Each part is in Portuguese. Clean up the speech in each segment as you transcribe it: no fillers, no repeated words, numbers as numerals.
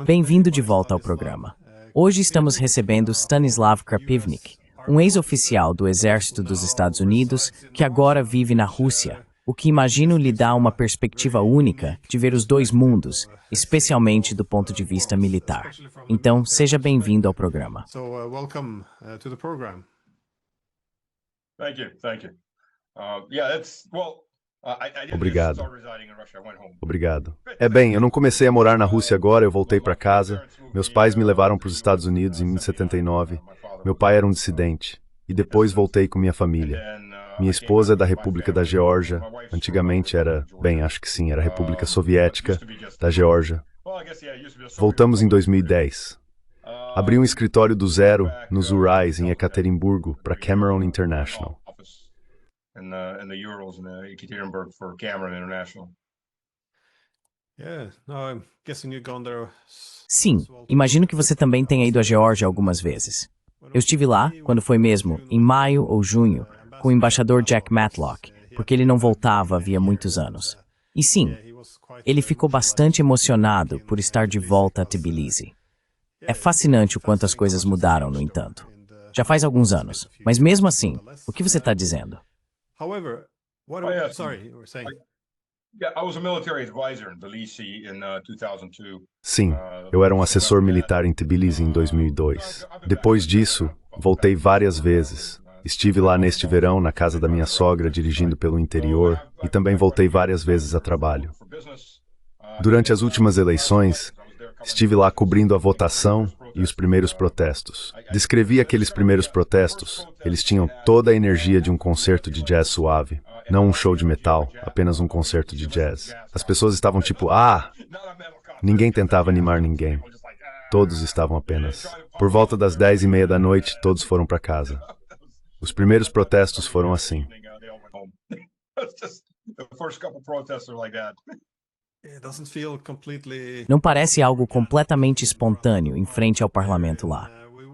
Bem-vindo de volta ao programa. Hoje estamos recebendo Stanislav Krapivnik, um ex-oficial do Exército dos Estados Unidos que agora vive na Rússia, o que imagino lhe dá uma perspectiva única de ver os dois mundos, especialmente do ponto de vista militar. Então, seja bem-vindo ao programa. Obrigado. Obrigado. Bem, eu não comecei a morar na Rússia agora, eu voltei para casa. Meus pais me levaram para os Estados Unidos em 1979. Meu pai era um dissidente. E depois voltei com minha família. Minha esposa é da República da Geórgia. Antigamente era, acho que sim, era a República Soviética da Geórgia. Voltamos em 2010. Abri um escritório do zero nos Urais, em Ekaterimburgo, para Cameron International. Sim, imagino que você também tenha ido à Geórgia algumas vezes. Eu estive lá, quando foi mesmo, em maio ou junho, com o embaixador Jack Matlock, porque ele não voltava havia muitos anos. E sim, ele ficou bastante emocionado por estar de volta a Tbilisi. É fascinante o quanto as coisas mudaram, no entanto. Já faz alguns anos, mas mesmo assim, o que você está dizendo? Sim, eu era um assessor militar em Tbilisi em 2002. Depois disso, voltei várias vezes. Estive lá neste verão, na casa da minha sogra, dirigindo pelo interior, e também voltei várias vezes a trabalho. Durante as últimas eleições, estive lá cobrindo a votação e os primeiros protestos. Descrevi aqueles primeiros protestos. Eles tinham toda a energia de um concerto de jazz suave. Não um show de metal, apenas um concerto de jazz. As pessoas estavam tipo, Ninguém tentava animar ninguém. Todos estavam apenas. Por volta das 10:30 da noite, todos foram para casa. Os primeiros protestos foram assim. Não parece algo completamente espontâneo em frente ao parlamento lá.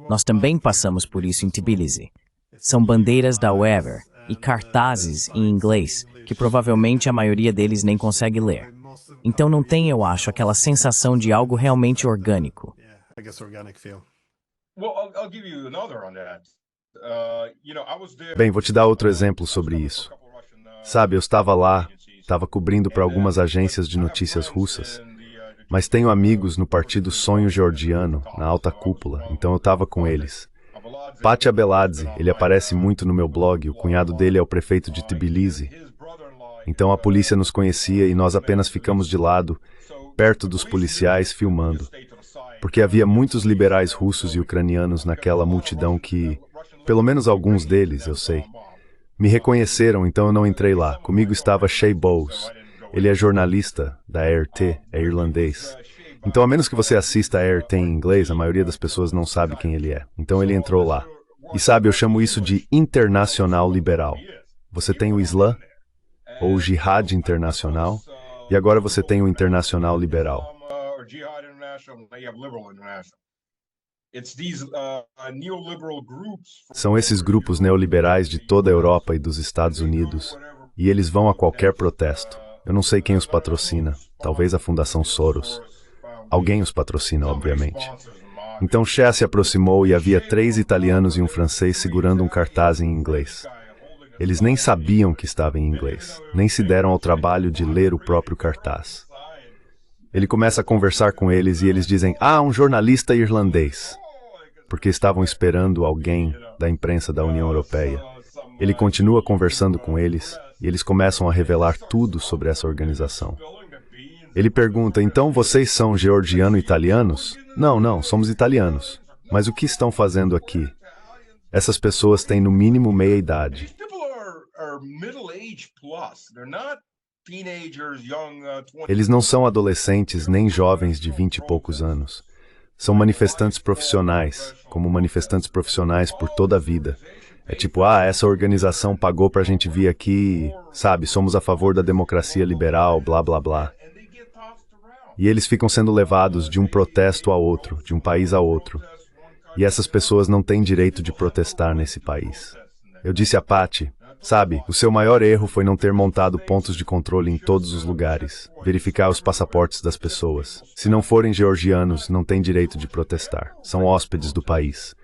Nós também passamos por isso em Tbilisi. São bandeiras da Weber e cartazes em inglês, que provavelmente a maioria deles nem consegue ler. Então não tem, eu acho, aquela sensação de algo realmente orgânico. Bem, vou te dar outro exemplo sobre isso. Sabe, eu estava lá, estava cobrindo para algumas agências de notícias russas, mas tenho amigos no Partido Sonho Georgiano, na alta cúpula, então eu estava com eles. Pati Abeladze, ele aparece muito no meu blog, o cunhado dele é o prefeito de Tbilisi. Então a polícia nos conhecia e nós apenas ficamos de lado, perto dos policiais, filmando. Porque havia muitos liberais russos e ucranianos naquela multidão que, pelo menos alguns deles, eu sei, me reconheceram, então eu não entrei lá. Comigo estava Shea Bowes. Ele é jornalista da ART, é irlandês. Então, a menos que você assista a ART em inglês, a maioria das pessoas não sabe quem ele é. Então ele entrou lá. E sabe, eu chamo isso de internacional liberal. Você tem o Islã, ou o Jihad internacional, e agora você tem o internacional liberal. São esses grupos neoliberais de toda a Europa e dos Estados Unidos, e eles vão a qualquer protesto. Eu não sei quem os patrocina, talvez a Fundação Soros. Alguém os patrocina, obviamente. Então Shea se aproximou e havia 3 italianos e um francês segurando um cartaz em inglês. Eles nem sabiam que estava em inglês, nem se deram ao trabalho de ler o próprio cartaz. Ele começa a conversar com eles e eles dizem, um jornalista irlandês, porque estavam esperando alguém da imprensa da União Europeia. Ele continua conversando com eles e eles começam a revelar tudo sobre essa organização. Ele pergunta, então vocês são georgiano-italianos? Não, somos italianos. Mas o que estão fazendo aqui? Essas pessoas têm no mínimo meia idade. Eles não são adolescentes nem jovens de 20 e poucos anos. São manifestantes profissionais, como manifestantes profissionais por toda a vida. É tipo, essa organização pagou pra gente vir aqui, sabe, somos a favor da democracia liberal, blá blá blá. E eles ficam sendo levados de um protesto a outro, de um país a outro. E essas pessoas não têm direito de protestar nesse país. Eu disse a Pati, Sabe, o seu maior erro foi não ter montado pontos de controle em todos os lugares, verificar os passaportes das pessoas. Se não forem georgianos, não têm direito de protestar. São hóspedes do país.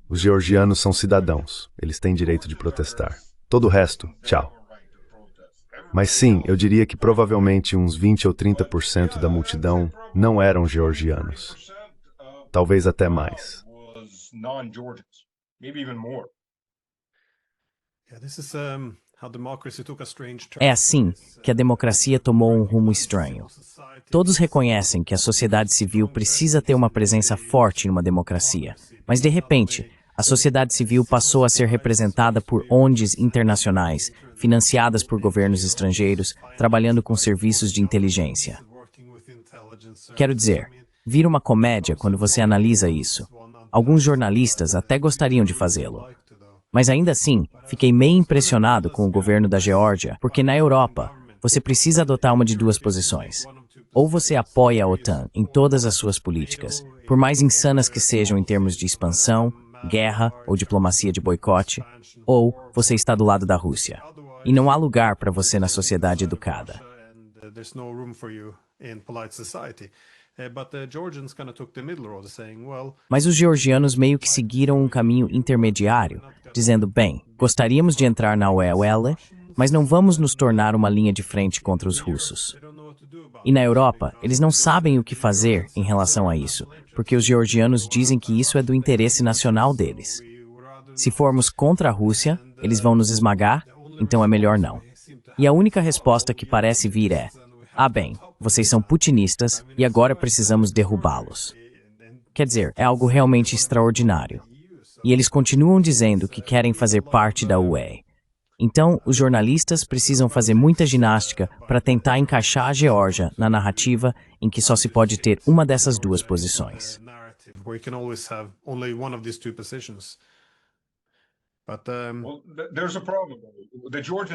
Os georgianos são cidadãos. Eles têm direito de protestar. Todo o resto, tchau. Mas sim, eu diria que provavelmente uns 20 ou 30% da multidão não eram georgianos. Talvez até mais. É assim que a democracia tomou um rumo estranho. Todos reconhecem que a sociedade civil precisa ter uma presença forte numa democracia, mas de repente, a sociedade civil passou a ser representada por ONGs internacionais, financiadas por governos estrangeiros, trabalhando com serviços de inteligência. Quero dizer, vira uma comédia quando você analisa isso. Alguns jornalistas até gostariam de fazê-lo. Mas ainda assim, fiquei meio impressionado com o governo da Geórgia, porque na Europa, você precisa adotar uma de duas posições. Ou você apoia a OTAN em todas as suas políticas, por mais insanas que sejam em termos de expansão, guerra ou diplomacia de boicote, ou você está do lado da Rússia. E não há lugar para você na sociedade educada. Mas os georgianos meio que seguiram um caminho intermediário, dizendo, bem, gostaríamos de entrar na UE, mas não vamos nos tornar uma linha de frente contra os russos. E na Europa, eles não sabem o que fazer em relação a isso, porque os georgianos dizem que isso é do interesse nacional deles. Se formos contra a Rússia, eles vão nos esmagar, então é melhor não. E a única resposta que parece vir é, bem, vocês são putinistas e agora precisamos derrubá-los. Quer dizer, é algo realmente extraordinário. E eles continuam dizendo que querem fazer parte da UE. Então, os jornalistas precisam fazer muita ginástica para tentar encaixar a Geórgia na narrativa em que só se pode ter uma dessas duas posições.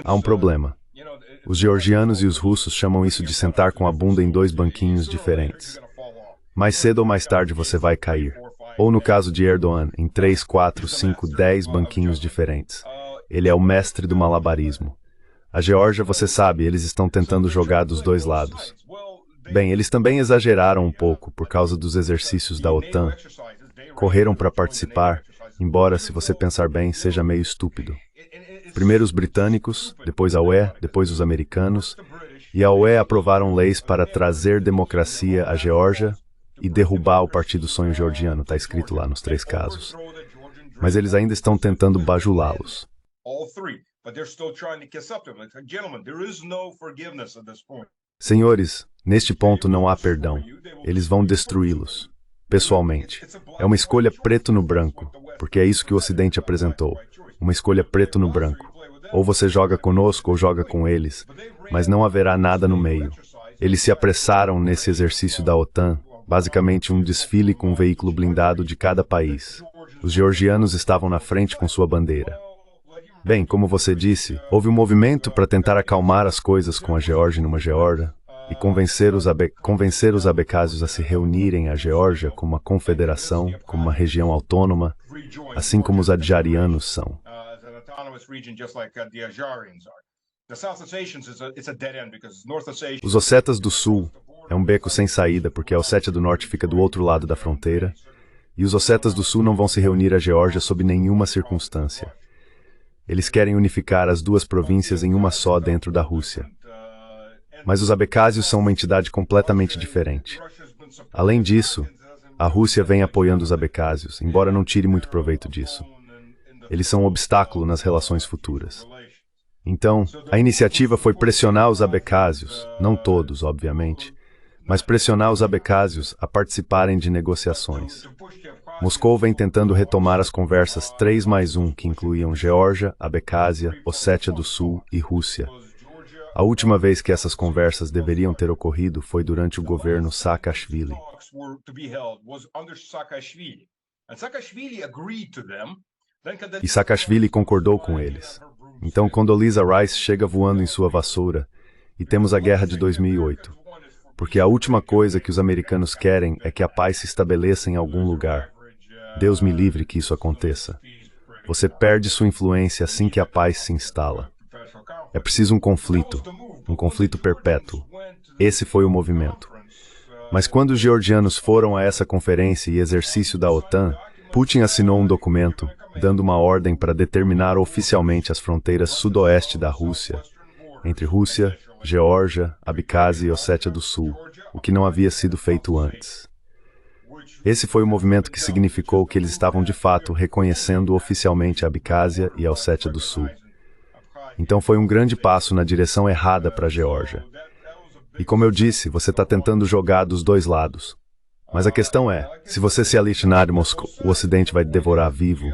Há um problema. Os georgianos e os russos chamam isso de sentar com a bunda em dois banquinhos diferentes. Mais cedo ou mais tarde você vai cair. Ou no caso de Erdogan, em 3, 4, 5, 10 banquinhos diferentes. Ele é o mestre do malabarismo. A Geórgia, você sabe, eles estão tentando jogar dos dois lados. Bem, eles também exageraram um pouco por causa dos exercícios da OTAN. Correram para participar, embora, se você pensar bem, seja meio estúpido. Primeiro os britânicos, depois a UE, depois os americanos, e a UE aprovaram leis para trazer democracia à Geórgia e derrubar o Partido Sonho Georgiano, está escrito lá nos 3 casos. Mas eles ainda estão tentando bajulá-los. Senhores, neste ponto não há perdão. Eles vão destruí-los, pessoalmente. É uma escolha preto no branco, porque é isso que o Ocidente apresentou. Uma escolha preto no branco. Ou você joga conosco ou joga com eles, mas não haverá nada no meio. Eles se apressaram nesse exercício da OTAN, basicamente um desfile com um veículo blindado de cada país. Os georgianos estavam na frente com sua bandeira. Bem, como você disse, houve um movimento para tentar acalmar as coisas com a Geórgia numa Geórgia e convencer os abecásios a se reunirem à Geórgia como uma confederação, como uma região autônoma, assim como os adjarianos são. Os ossetas do Sul é um beco sem saída, porque a Ossétia do Norte fica do outro lado da fronteira, e os ossetas do Sul não vão se reunir à Geórgia sob nenhuma circunstância. Eles querem unificar as duas províncias em uma só dentro da Rússia. Mas os abecásios são uma entidade completamente diferente. Além disso, a Rússia vem apoiando os abecásios, embora não tire muito proveito disso. Eles são um obstáculo nas relações futuras. Então, a iniciativa foi pressionar os abecásios, não todos, obviamente, mas pressionar os abecásios a participarem de negociações. Moscou vem tentando retomar as conversas 3+1, que incluíam Geórgia, Abecásia, Ossétia do Sul e Rússia. A última vez que essas conversas deveriam ter ocorrido foi durante o governo Saakashvili. E Saakashvili concordou com eles. Então Condoleezza Rice chega voando em sua vassoura e temos a guerra de 2008. Porque a última coisa que os americanos querem é que a paz se estabeleça em algum lugar. Deus me livre que isso aconteça. Você perde sua influência assim que a paz se instala. É preciso um conflito perpétuo. Esse foi o movimento. Mas quando os georgianos foram a essa conferência e exercício da OTAN, Putin assinou um documento, dando uma ordem para determinar oficialmente as fronteiras sudoeste da Rússia, entre Rússia, Geórgia, Abcásia e Ossétia do Sul, o que não havia sido feito antes. Esse foi o movimento que significou que eles estavam de fato reconhecendo oficialmente a Abcásia e a Ossétia do Sul. Então foi um grande passo na direção errada para a Geórgia. E como eu disse, você está tentando jogar dos dois lados. Mas a questão é, se você se alienar de Moscou, o Ocidente vai te devorar vivo.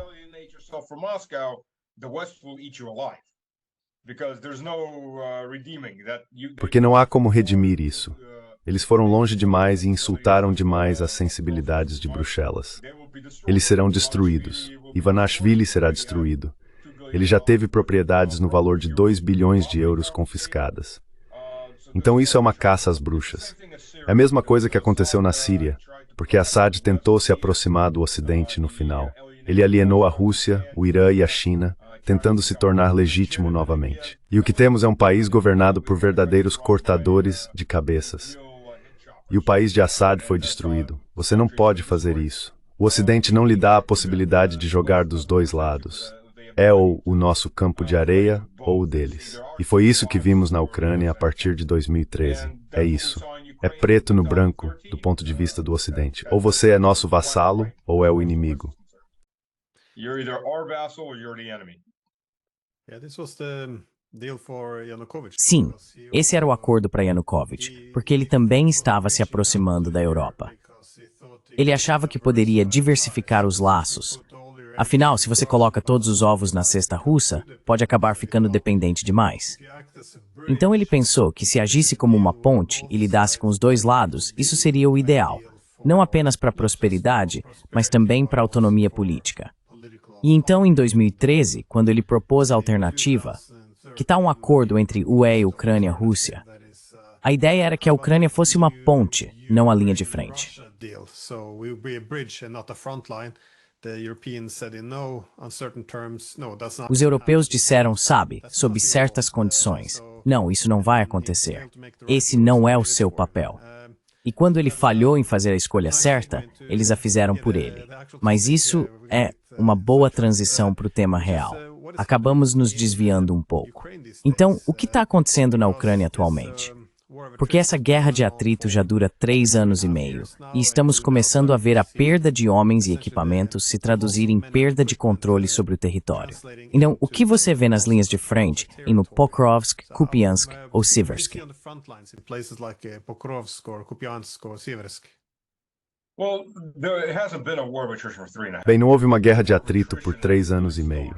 Porque não há como redimir isso. Eles foram longe demais e insultaram demais as sensibilidades de Bruxelas. Eles serão destruídos. Ivanishvili será destruído. Ele já teve propriedades no valor de 2 bilhões de euros confiscadas. Então isso é uma caça às bruxas. É a mesma coisa que aconteceu na Síria, porque Assad tentou se aproximar do Ocidente no final. Ele alienou a Rússia, o Irã e a China, tentando se tornar legítimo novamente. E o que temos é um país governado por verdadeiros cortadores de cabeças. E o país de Assad foi destruído. Você não pode fazer isso. O Ocidente não lhe dá a possibilidade de jogar dos dois lados. É ou o nosso campo de areia ou o deles. E foi isso que vimos na Ucrânia a partir de 2013. É isso. É preto no branco do ponto de vista do Ocidente. Ou você é nosso vassalo ou é o inimigo. Sim, esse era o acordo para Yanukovych, porque ele também estava se aproximando da Europa. Ele achava que poderia diversificar os laços. Afinal, se você coloca todos os ovos na cesta russa, pode acabar ficando dependente demais. Então ele pensou que se agisse como uma ponte e lidasse com os dois lados, isso seria o ideal, não apenas para a prosperidade, mas também para a autonomia política. E então, em 2013, quando ele propôs a alternativa, que tal um acordo entre UE, Ucrânia e Rússia? A ideia era que a Ucrânia fosse uma ponte, não a linha de frente. Os europeus disseram, sabe, sob certas condições. Não, isso não vai acontecer. Esse não é o seu papel. E quando ele falhou em fazer a escolha certa, eles a fizeram por ele. Mas isso é uma boa transição para o tema real. Acabamos nos desviando um pouco. Então, o que está acontecendo na Ucrânia atualmente? Porque essa guerra de atrito já dura 3 anos e meio, e estamos começando a ver a perda de homens e equipamentos se traduzir em perda de controle sobre o território. Então, o que você vê nas linhas de frente em Pokrovsk, Kupiansk ou Siversk? Bem, não houve uma guerra de atrito por 3 anos e meio.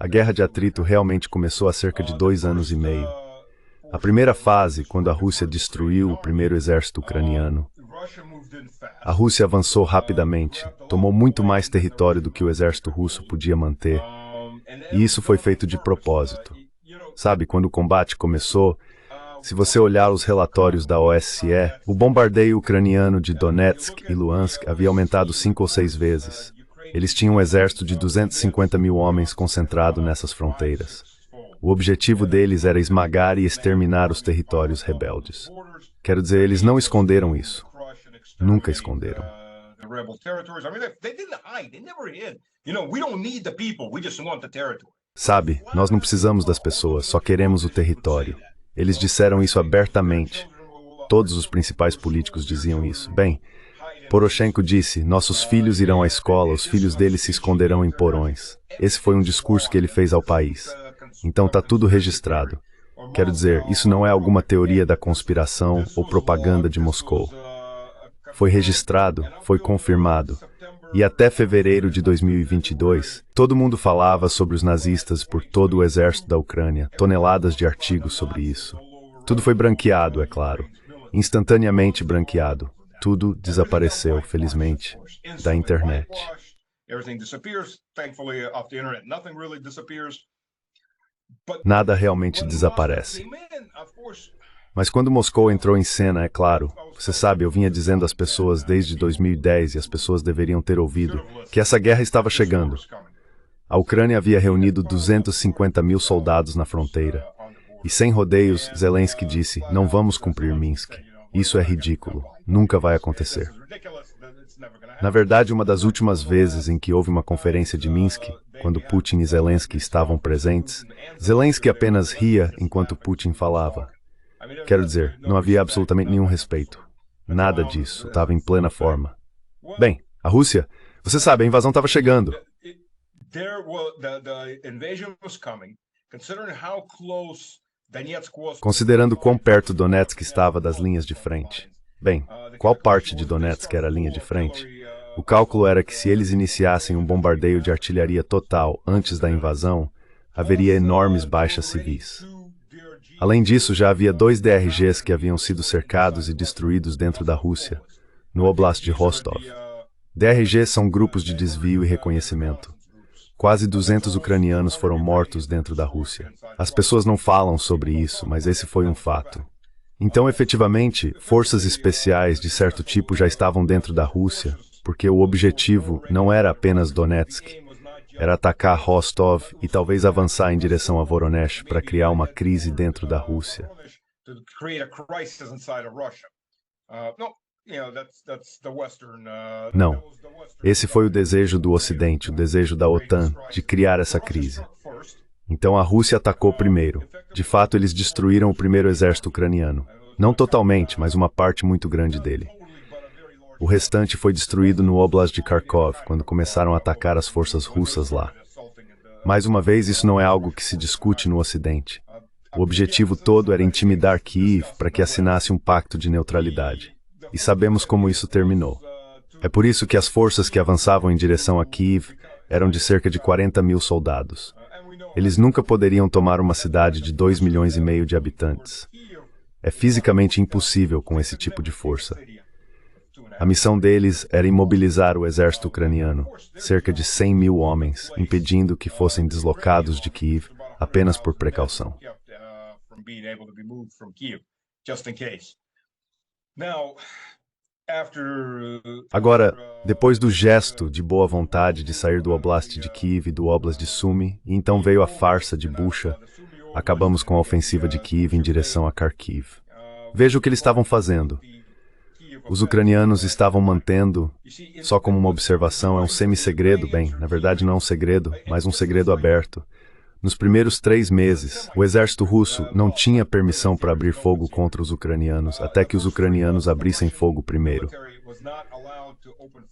A guerra de atrito realmente começou há cerca de 2 anos e meio. A primeira fase, quando a Rússia destruiu o primeiro exército ucraniano, a Rússia avançou rapidamente, tomou muito mais território do que o exército russo podia manter, e isso foi feito de propósito. Sabe, quando o combate começou, se você olhar os relatórios da OSCE, o bombardeio ucraniano de Donetsk e Luhansk havia aumentado 5 ou 6 vezes. Eles tinham um exército de 250 mil homens concentrado nessas fronteiras. O objetivo deles era esmagar e exterminar os territórios rebeldes. Quero dizer, eles não esconderam isso. Nunca esconderam. Sabe, nós não precisamos das pessoas, só queremos o território. Eles disseram isso abertamente. Todos os principais políticos diziam isso. Bem, Poroshenko disse, nossos filhos irão à escola, os filhos deles se esconderão em porões. Esse foi um discurso que ele fez ao país. Então está tudo registrado. Quero dizer, isso não é alguma teoria da conspiração ou propaganda de Moscou. Foi registrado, foi confirmado. E até fevereiro de 2022, todo mundo falava sobre os nazistas por todo o exército da Ucrânia, toneladas de artigos sobre isso. Tudo foi branqueado, é claro. Instantaneamente branqueado. Tudo desapareceu, felizmente, da internet. Nada realmente desaparece. Mas quando Moscou entrou em cena, é claro, você sabe, eu vinha dizendo às pessoas desde 2010, e as pessoas deveriam ter ouvido, que essa guerra estava chegando. A Ucrânia havia reunido 250 mil soldados na fronteira. E sem rodeios, Zelensky disse, não vamos cumprir Minsk. Isso é ridículo. Nunca vai acontecer. Na verdade, uma das últimas vezes em que houve uma conferência de Minsk, quando Putin e Zelensky estavam presentes, Zelensky apenas ria enquanto Putin falava. Quero dizer, não havia absolutamente nenhum respeito. Nada disso, estava em plena forma. Bem, a Rússia, você sabe, a invasão estava chegando. Considerando quão perto Donetsk estava das linhas de frente. Bem, qual parte de Donetsk era a linha de frente? O cálculo era que se eles iniciassem um bombardeio de artilharia total antes da invasão, haveria enormes baixas civis. Além disso, já havia 2 DRGs que haviam sido cercados e destruídos dentro da Rússia, no Oblast de Rostov. DRGs são grupos de desvio e reconhecimento. Quase 200 ucranianos foram mortos dentro da Rússia. As pessoas não falam sobre isso, mas esse foi um fato. Então, efetivamente, forças especiais de certo tipo já estavam dentro da Rússia, porque o objetivo não era apenas Donetsk, era atacar Rostov e talvez avançar em direção a Voronezh para criar uma crise dentro da Rússia. Não. Esse foi o desejo do Ocidente, o desejo da OTAN, de criar essa crise. Então a Rússia atacou primeiro. De fato, eles destruíram o primeiro exército ucraniano. Não totalmente, mas uma parte muito grande dele. O restante foi destruído no Oblast de Kharkov, quando começaram a atacar as forças russas lá. Mais uma vez, isso não é algo que se discute no Ocidente. O objetivo todo era intimidar Kiev para que assinasse um pacto de neutralidade. E sabemos como isso terminou. É por isso que as forças que avançavam em direção a Kiev eram de cerca de 40 mil soldados. Eles nunca poderiam tomar uma cidade de 2,5 milhões de habitantes. É fisicamente impossível com esse tipo de força. A missão deles era imobilizar o exército ucraniano, cerca de 100 mil homens, impedindo que fossem deslocados de Kiev apenas por precaução. Agora, depois do gesto de boa vontade de sair do Oblast de Kiev e do Oblast de Sumy, e então veio a farsa de Bucha, acabamos com a ofensiva de Kiev em direção a Kharkiv. Veja o que eles estavam fazendo. Os ucranianos estavam mantendo, só como uma observação, é um semi-segredo, bem, na verdade não é um segredo, mas um segredo aberto. Nos primeiros 3 meses, o exército russo não tinha permissão para abrir fogo contra os ucranianos, até que os ucranianos abrissem fogo primeiro.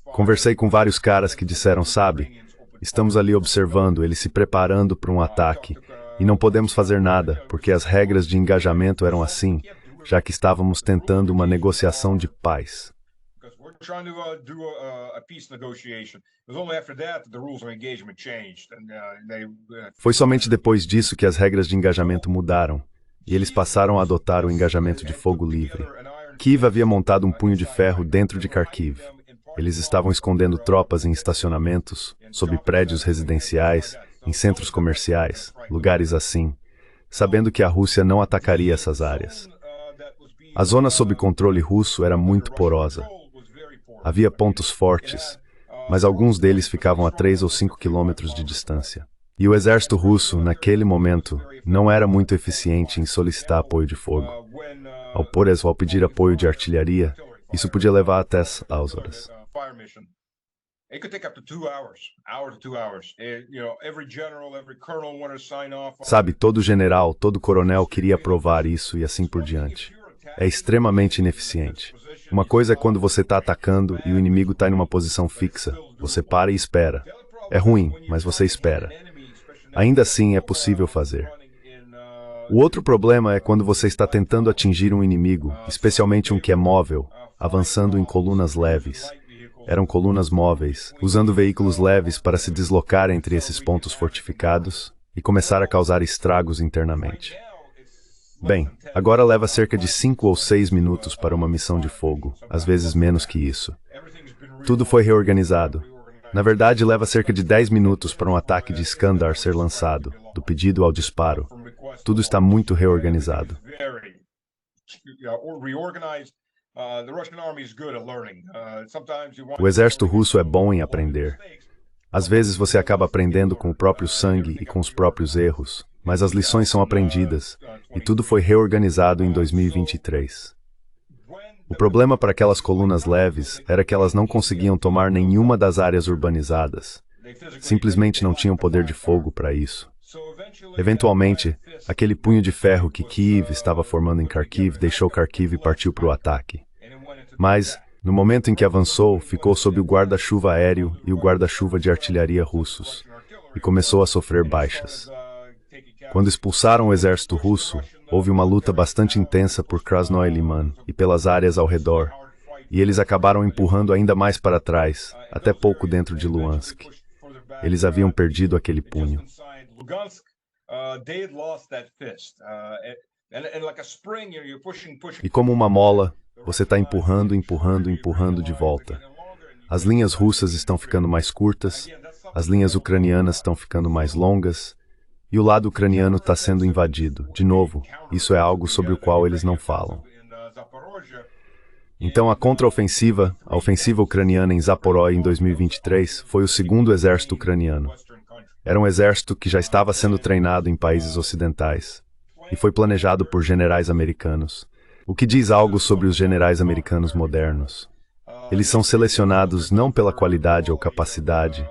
Conversei com vários caras que disseram, sabe, estamos ali observando, eles se preparando para um ataque, e não podemos fazer nada, porque as regras de engajamento eram assim, já que estávamos tentando uma negociação de paz. Foi somente depois disso que as regras de engajamento mudaram, e eles passaram a adotar o engajamento de fogo livre. Kiev havia montado um punho de ferro dentro de Kharkiv. Eles estavam escondendo tropas em estacionamentos, sob prédios residenciais, em centros comerciais, lugares assim, sabendo que a Rússia não atacaria essas áreas. A zona sob controle russo era muito porosa. Havia pontos fortes, mas alguns deles ficavam a 3 ou 5 quilômetros de distância. E o exército russo, naquele momento, não era muito eficiente em solicitar apoio de fogo. Ao pedir apoio de artilharia, isso podia levar até as horas. Sabe, todo general, todo coronel queria aprovar isso e assim por diante. É extremamente ineficiente. Uma coisa é quando você está atacando e o inimigo está em uma posição fixa. Você para e espera. É ruim, mas você espera. Ainda assim, é possível fazer. O outro problema é quando você está tentando atingir um inimigo, especialmente um que é móvel, avançando em colunas leves. Eram colunas móveis, usando veículos leves para se deslocar entre esses pontos fortificados e começar a causar estragos internamente. Bem, agora leva cerca de 5 ou 6 minutos para uma missão de fogo, às vezes menos que isso. Tudo foi reorganizado. Na verdade, leva cerca de 10 minutos para um ataque de Iskandar ser lançado, do pedido ao disparo. Tudo está muito reorganizado. O exército russo é bom em aprender. Às vezes você acaba aprendendo com o próprio sangue e com os próprios erros, mas as lições são aprendidas, e tudo foi reorganizado em 2023. O problema para aquelas colunas leves era que elas não conseguiam tomar nenhuma das áreas urbanizadas. Simplesmente não tinham poder de fogo para isso. Eventualmente, aquele punho de ferro que Kiev estava formando em Kharkiv deixou Kharkiv e partiu para o ataque. Mas, no momento em que avançou, ficou sob o guarda-chuva aéreo e o guarda-chuva de artilharia russos, e começou a sofrer baixas. Quando expulsaram o exército russo, houve uma luta bastante intensa por Krasnoye Liman e pelas áreas ao redor, e eles acabaram empurrando ainda mais para trás, até pouco dentro de Luhansk. Eles haviam perdido aquele punho. E como uma mola, você está empurrando, empurrando, empurrando de volta. As linhas russas estão ficando mais curtas, as linhas ucranianas estão ficando mais longas, e o lado ucraniano está sendo invadido. De novo, isso é algo sobre o qual eles não falam. Então a contraofensiva, a ofensiva ucraniana em Zaporozhye em 2023, foi o segundo exército ucraniano. Era um exército que já estava sendo treinado em países ocidentais, e foi planejado por generais americanos. O que diz algo sobre os generais americanos modernos. Eles são selecionados não pela qualidade ou capacidade,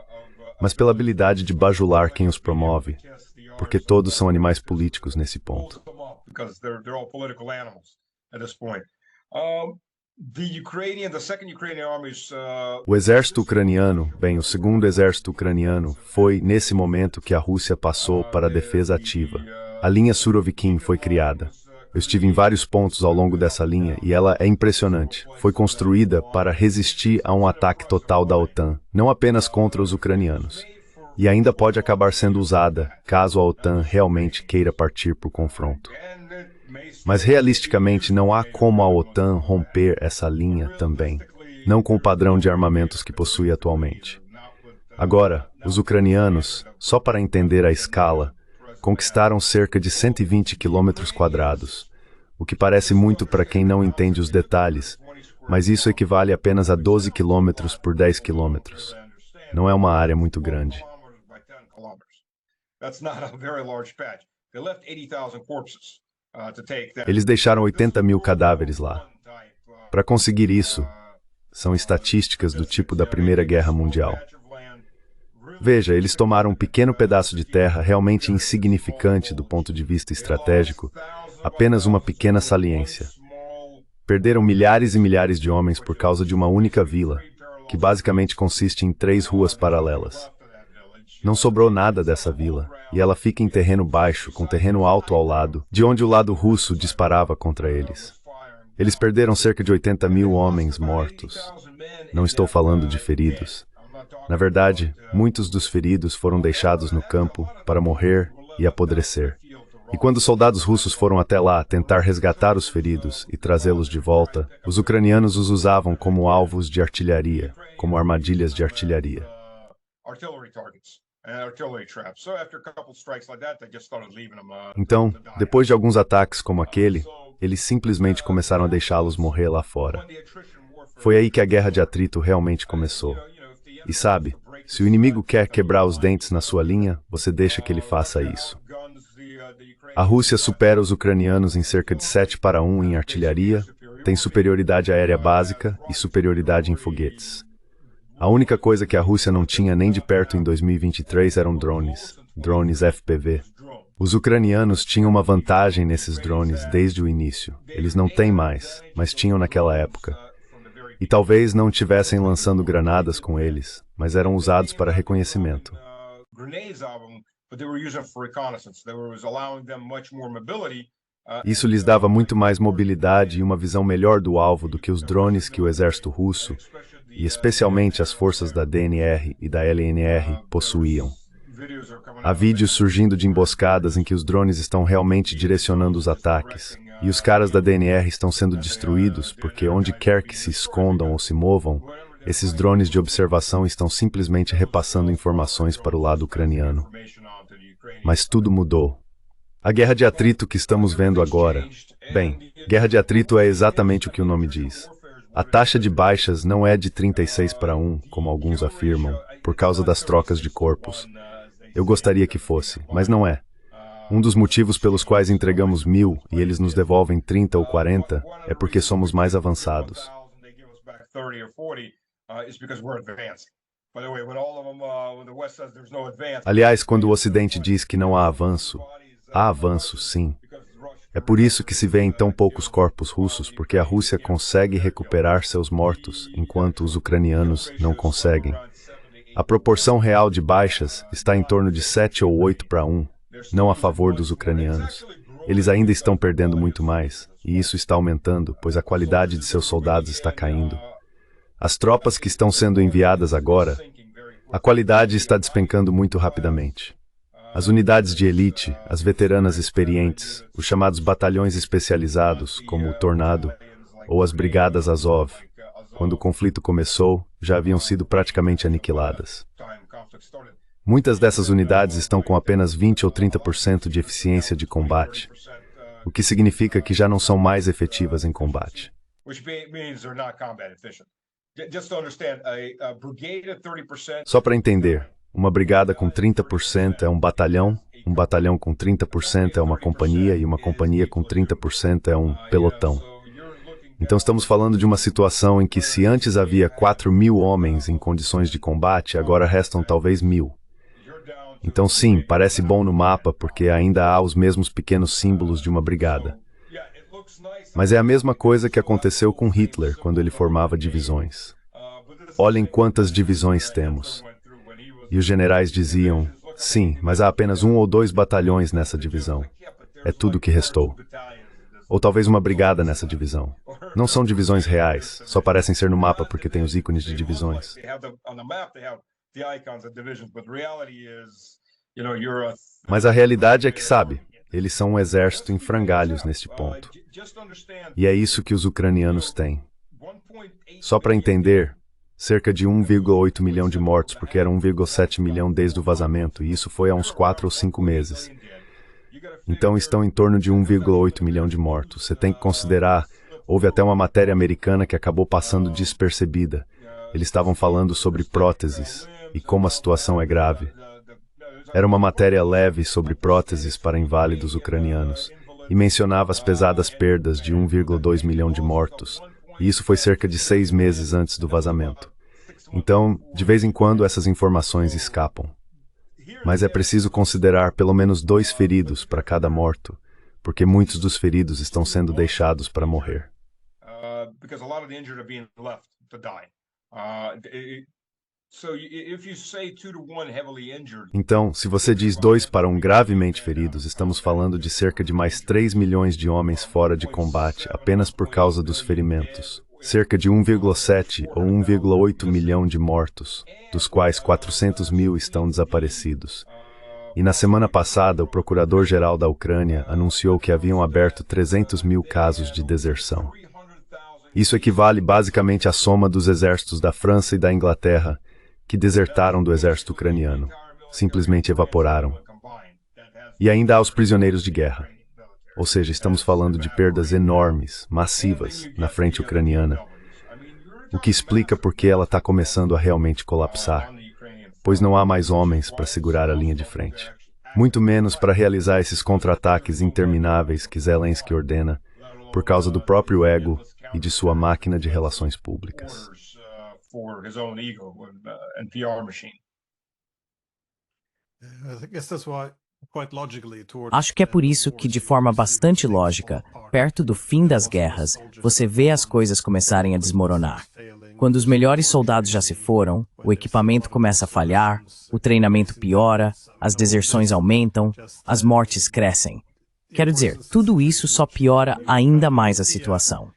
mas pela habilidade de bajular quem os promove, porque todos são animais políticos nesse ponto. O exército ucraniano, bem, o segundo exército ucraniano, foi nesse momento que a Rússia passou para a defesa ativa. A linha Surovikin foi criada. Eu estive em vários pontos ao longo dessa linha e ela é impressionante. Foi construída para resistir a um ataque total da OTAN, não apenas contra os ucranianos. E ainda pode acabar sendo usada, caso a OTAN realmente queira partir para o confronto. Mas realisticamente não há como a OTAN romper essa linha também, não com o padrão de armamentos que possui atualmente. Agora, os ucranianos, só para entender a escala, conquistaram cerca de 120 km², o que parece muito para quem não entende os detalhes, mas isso equivale apenas a 12 km por 10 km. Não é uma área muito grande. Eles deixaram 80 mil cadáveres lá. Para conseguir isso, são estatísticas do tipo da Primeira Guerra Mundial. Veja, eles tomaram um pequeno pedaço de terra realmente insignificante do ponto de vista estratégico, apenas uma pequena saliência. Perderam milhares e milhares de homens por causa de uma única vila, que basicamente consiste em 3 ruas paralelas. Não sobrou nada dessa vila, e ela fica em terreno baixo, com terreno alto ao lado, de onde o lado russo disparava contra eles. Eles perderam cerca de 80 mil homens mortos. Não estou falando de feridos. Na verdade, muitos dos feridos foram deixados no campo para morrer e apodrecer. E quando os soldados russos foram até lá tentar resgatar os feridos e trazê-los de volta, os ucranianos os usavam como alvos de artilharia, como armadilhas de artilharia. Então, depois de alguns ataques como aquele, eles simplesmente começaram a deixá-los morrer lá fora. Foi aí que a guerra de atrito realmente começou. E sabe, se o inimigo quer quebrar os dentes na sua linha, você deixa que ele faça isso. A Rússia supera os ucranianos em cerca de 7-1 em artilharia, tem superioridade aérea básica e superioridade em foguetes. A única coisa que a Rússia não tinha nem de perto em 2023 eram drones FPV. Os ucranianos tinham uma vantagem nesses drones desde o início. Eles não têm mais, mas tinham naquela época. E talvez não estivessem lançando granadas com eles, mas eram usados para reconhecimento. Isso lhes dava muito mais mobilidade e uma visão melhor do alvo do que os drones que o exército russo, e especialmente as forças da DNR e da LNR, possuíam. Há vídeos surgindo de emboscadas em que os drones estão realmente direcionando os ataques, e os caras da DNR estão sendo destruídos porque onde quer que se escondam ou se movam, esses drones de observação estão simplesmente repassando informações para o lado ucraniano. Mas tudo mudou. A guerra de atrito que estamos vendo agora, bem, guerra de atrito é exatamente o que o nome diz. A taxa de baixas não é de 36-1, como alguns afirmam, por causa das trocas de corpos. Eu gostaria que fosse, mas não é. Um dos motivos pelos quais entregamos 1000 e eles nos devolvem 30 ou 40 é porque somos mais avançados. Aliás, quando o Ocidente diz que não há avanço sim. É por isso que se vê em tão poucos corpos russos, porque a Rússia consegue recuperar seus mortos, enquanto os ucranianos não conseguem. A proporção real de baixas está em torno de 7 ou 8 para 1, não a favor dos ucranianos. Eles ainda estão perdendo muito mais, e isso está aumentando, pois a qualidade de seus soldados está caindo. As tropas que estão sendo enviadas agora, a qualidade está despencando muito rapidamente. As unidades de elite, as veteranas experientes, os chamados batalhões especializados, como o Tornado, ou as brigadas Azov, quando o conflito começou, já haviam sido praticamente aniquiladas. Muitas dessas unidades estão com apenas 20 ou 30% de eficiência de combate, o que significa que já não são mais efetivas em combate. Só para entender, uma brigada com 30% é um batalhão com 30% é uma companhia e uma companhia com 30% é um pelotão. Então estamos falando de uma situação em que se antes havia 4.000 homens em condições de combate, agora restam talvez 1.000. Então sim, parece bom no mapa porque ainda há os mesmos pequenos símbolos de uma brigada. Mas é a mesma coisa que aconteceu com Hitler quando ele formava divisões. Olhem quantas divisões temos. E os generais diziam, sim, mas há apenas 1 ou 2 batalhões nessa divisão. É tudo que restou. Ou talvez uma brigada nessa divisão. Não são divisões reais, só parecem ser no mapa porque tem os ícones de divisões. Mas a realidade é que, sabe, eles são um exército em frangalhos neste ponto. E é isso que os ucranianos têm. Só para entender, cerca de 1,8 milhão de mortos, porque eram 1,7 milhão desde o vazamento, e isso foi há uns 4 ou 5 meses. Então estão em torno de 1,8 milhão de mortos. Você tem que considerar, houve até uma matéria americana que acabou passando despercebida. Eles estavam falando sobre próteses e como a situação é grave. Era uma matéria leve sobre próteses para inválidos ucranianos e mencionava as pesadas perdas de 1,2 milhão de mortos. E isso foi cerca de 6 meses antes do vazamento. Então, de vez em quando essas informações escapam. Mas é preciso considerar pelo menos 2 feridos para cada morto, porque muitos dos feridos estão sendo deixados para morrer. Então, se você diz 2 para 1 gravemente feridos, estamos falando de cerca de mais 3 milhões de homens fora de combate apenas por causa dos ferimentos. Cerca de 1,7 ou 1,8 milhão de mortos, dos quais 400 mil estão desaparecidos. E na semana passada, o Procurador-Geral da Ucrânia anunciou que haviam aberto 300 mil casos de deserção. Isso equivale basicamente à soma dos exércitos da França e da Inglaterra, que desertaram do exército ucraniano, simplesmente evaporaram. E ainda há os prisioneiros de guerra. Ou seja, estamos falando de perdas enormes, massivas, na frente ucraniana, o que explica por que ela está começando a realmente colapsar, pois não há mais homens para segurar a linha de frente. Muito menos para realizar esses contra-ataques intermináveis que Zelensky ordena, por causa do próprio ego e de sua máquina de relações públicas. Acho que é por isso que, de forma bastante lógica, perto do fim das guerras, você vê as coisas começarem a desmoronar. Quando os melhores soldados já se foram, o equipamento começa a falhar, o treinamento piora, as deserções aumentam, as mortes crescem. Quero dizer, tudo isso só piora ainda mais a situação.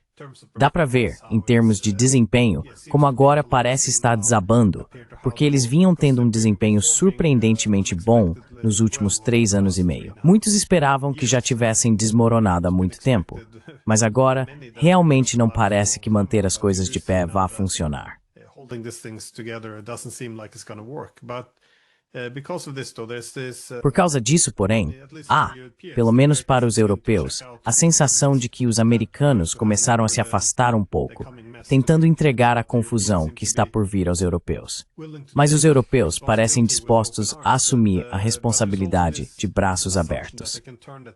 Dá para ver, em termos de desempenho, como agora parece estar desabando, porque eles vinham tendo um desempenho surpreendentemente bom nos últimos 3 anos e meio. Muitos esperavam que já tivessem desmoronado há muito tempo, mas agora realmente não parece que manter as coisas de pé vá funcionar. Por causa disso, porém, pelo menos para os europeus, a sensação de que os americanos começaram a se afastar um pouco, tentando entregar a confusão que está por vir aos europeus. Mas os europeus parecem dispostos a assumir a responsabilidade de braços abertos.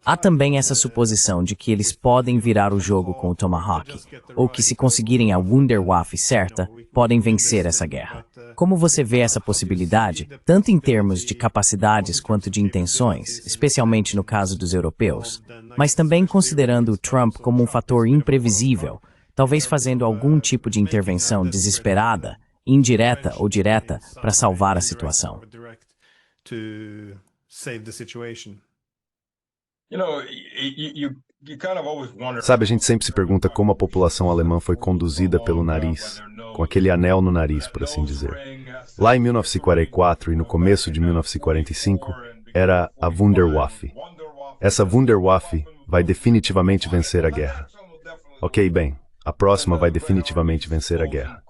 Há também essa suposição de que eles podem virar o jogo com o Tomahawk, ou que se conseguirem a Wunderwaffe certa, podem vencer essa guerra. Como você vê essa possibilidade, tanto em termos de capacidades quanto de intenções, especialmente no caso dos europeus, mas também considerando o Trump como um fator imprevisível, talvez fazendo algum tipo de intervenção desesperada, indireta ou direta, para salvar a situação. Sabe, a gente sempre se pergunta como a população alemã foi conduzida pelo nariz, com aquele anel no nariz, por assim dizer. Lá em 1944 e no começo de 1945, era a Wunderwaffe. Essa Wunderwaffe vai definitivamente vencer a guerra. Ok, bem, a próxima vai definitivamente vencer a guerra.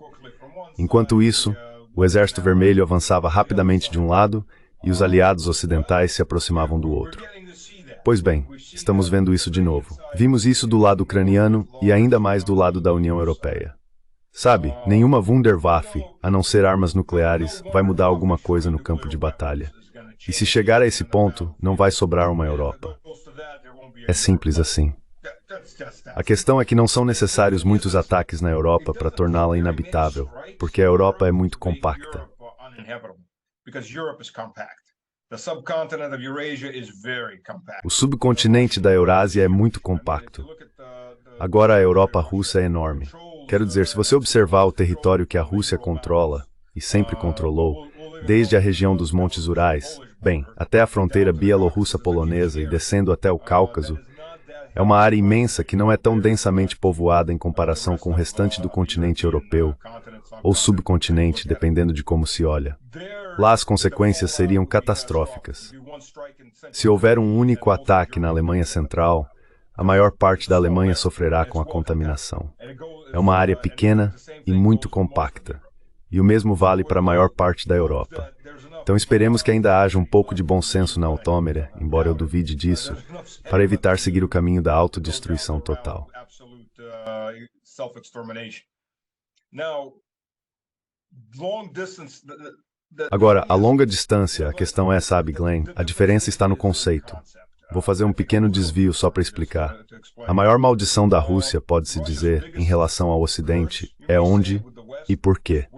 Enquanto isso, o Exército Vermelho avançava rapidamente de um lado e os aliados ocidentais se aproximavam do outro. Pois bem, estamos vendo isso de novo. Vimos isso do lado ucraniano e ainda mais do lado da União Europeia. Sabe, nenhuma Wunderwaffe, a não ser armas nucleares, vai mudar alguma coisa no campo de batalha. E se chegar a esse ponto, não vai sobrar uma Europa. É simples assim. A questão é que não são necessários muitos ataques na Europa para torná-la inabitável, porque a Europa é muito compacta. O subcontinente da Eurásia é muito compacto. Agora a Europa russa é enorme. Quero dizer, se você observar o território que a Rússia controla, e sempre controlou, desde a região dos Montes Urais, bem, até a fronteira bielorrussa-polonesa e descendo até o Cáucaso, é uma área imensa que não é tão densamente povoada em comparação com o restante do continente europeu, ou subcontinente, dependendo de como se olha. Lá as consequências seriam catastróficas. Se houver um único ataque na Alemanha Central, a maior parte da Alemanha sofrerá com a contaminação. É uma área pequena e muito compacta, e o mesmo vale para a maior parte da Europa. Então esperemos que ainda haja um pouco de bom senso na Autômera, embora eu duvide disso, para evitar seguir o caminho da autodestruição total. Agora, a longa distância, a questão é, sabe, Glenn, a diferença está no conceito. Vou fazer um pequeno desvio só para explicar. A maior maldição da Rússia, pode-se dizer, em relação ao Ocidente, é onde e por quê.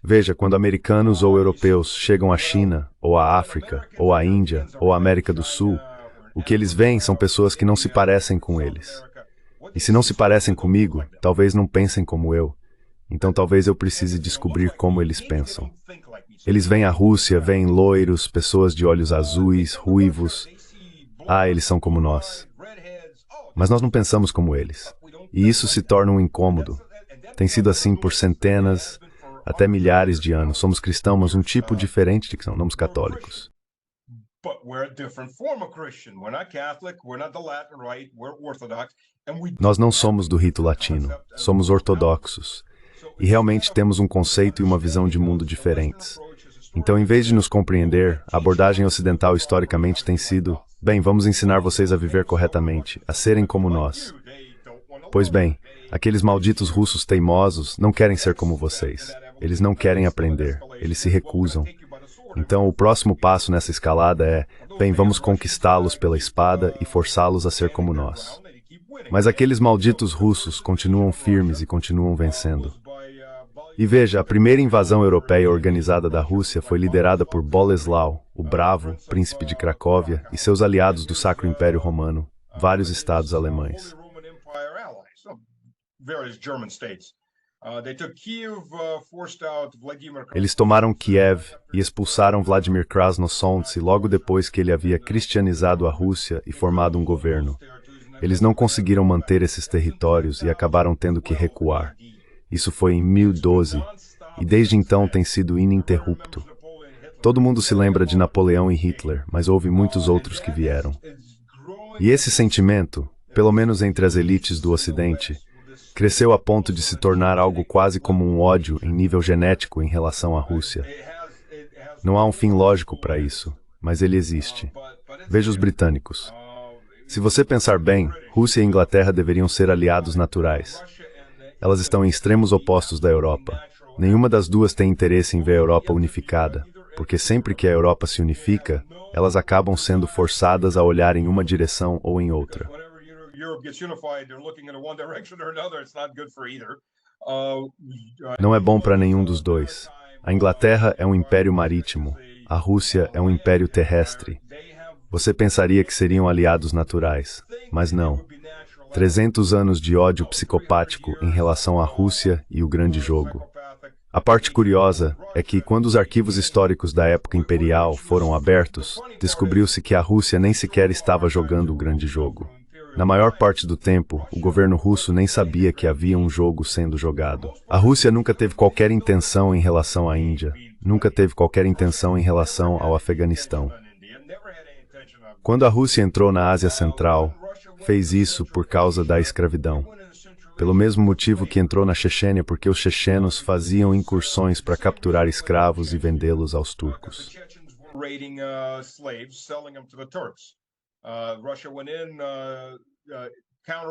Veja, quando americanos ou europeus chegam à China, ou à África, ou à Índia, ou à América do Sul, o que eles veem são pessoas que não se parecem com eles. E se não se parecem comigo, talvez não pensem como eu. Então talvez eu precise descobrir como eles pensam. Eles veem a Rússia, veem loiros, pessoas de olhos azuis, ruivos. Eles são como nós. Mas nós não pensamos como eles. E isso se torna um incômodo. Tem sido assim por centenas, até milhares de anos. Somos cristãos, mas um tipo diferente de que somos católicos. Nós não somos do rito latino, somos ortodoxos. E realmente temos um conceito e uma visão de mundo diferentes. Então, em vez de nos compreender, a abordagem ocidental historicamente tem sido: bem, vamos ensinar vocês a viver corretamente, a serem como nós. Pois bem, aqueles malditos russos teimosos não querem ser como vocês. Eles não querem aprender, eles se recusam. Então, o próximo passo nessa escalada é: bem, vamos conquistá-los pela espada e forçá-los a ser como nós. Mas aqueles malditos russos continuam firmes e continuam vencendo. E veja, a primeira invasão europeia organizada da Rússia foi liderada por Boleslau, o Bravo, príncipe de Cracóvia, e seus aliados do Sacro Império Romano, vários estados alemães. Eles tomaram Kiev e expulsaram Vladimir Krasnosolsk logo depois que ele havia cristianizado a Rússia e formado um governo. Eles não conseguiram manter esses territórios e acabaram tendo que recuar. Isso foi em 1012, e desde então tem sido ininterrupto. Todo mundo se lembra de Napoleão e Hitler, mas houve muitos outros que vieram. E esse sentimento, pelo menos entre as elites do Ocidente, cresceu a ponto de se tornar algo quase como um ódio em nível genético em relação à Rússia. Não há um fim lógico para isso, mas ele existe. Veja os britânicos. Se você pensar bem, Rússia e Inglaterra deveriam ser aliados naturais. Elas estão em extremos opostos da Europa. Nenhuma das duas tem interesse em ver a Europa unificada, porque sempre que a Europa se unifica, elas acabam sendo forçadas a olhar em uma direção ou em outra. Não é bom para nenhum dos dois. A Inglaterra é um império marítimo, a Rússia é um império terrestre. Você pensaria que seriam aliados naturais, mas não. 300 anos de ódio psicopático em relação à Rússia e o grande jogo. A parte curiosa é que, quando os arquivos históricos da época imperial foram abertos, descobriu-se que a Rússia nem sequer estava jogando o grande jogo. Na maior parte do tempo, o governo russo nem sabia que havia um jogo sendo jogado. A Rússia nunca teve qualquer intenção em relação à Índia, nunca teve qualquer intenção em relação ao Afeganistão. Quando a Rússia entrou na Ásia Central, fez isso por causa da escravidão. Pelo mesmo motivo que entrou na Chechênia, porque os chechenos faziam incursões para capturar escravos e vendê-los aos turcos.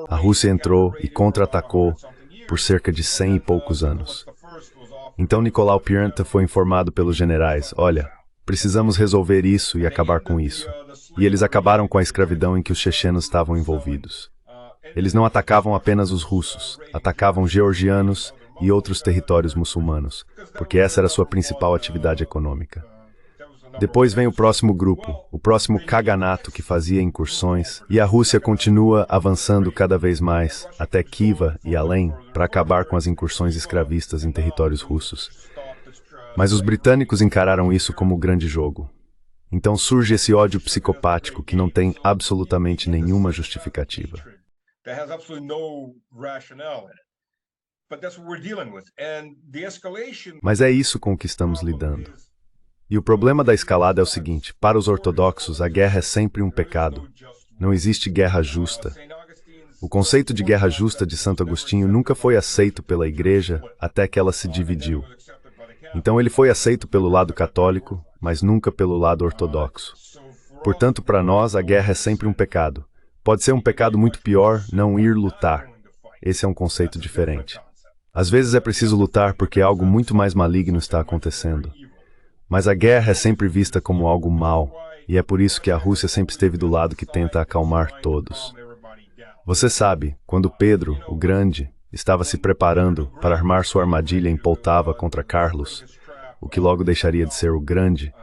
A Rússia entrou e contra-atacou por cerca de 100 e poucos anos. Então Nicolau Pianta foi informado pelos generais: olha, precisamos resolver isso e acabar com isso. E eles acabaram com a escravidão em que os chechenos estavam envolvidos. Eles não atacavam apenas os russos, atacavam georgianos e outros territórios muçulmanos, porque essa era a sua principal atividade econômica. Depois vem o próximo grupo, o próximo Kaganato, que fazia incursões, e a Rússia continua avançando cada vez mais, até Khiva e além, para acabar com as incursões escravistas em territórios russos. Mas os britânicos encararam isso como o grande jogo. Então surge esse ódio psicopático que não tem absolutamente nenhuma justificativa. Mas é isso com o que estamos lidando. E o problema da escalada é o seguinte: para os ortodoxos, a guerra é sempre um pecado. Não existe guerra justa. O conceito de guerra justa de Santo Agostinho nunca foi aceito pela Igreja até que ela se dividiu. Então ele foi aceito pelo lado católico, mas nunca pelo lado ortodoxo. Portanto, para nós, a guerra é sempre um pecado. Pode ser um pecado muito pior não ir lutar. Esse é um conceito diferente. Às vezes é preciso lutar porque algo muito mais maligno está acontecendo. Mas a guerra é sempre vista como algo mau, e é por isso que a Rússia sempre esteve do lado que tenta acalmar todos. Você sabe, quando Pedro, o Grande, estava se preparando para armar sua armadilha em Poltava contra Carlos, o que logo deixaria de ser o Grande,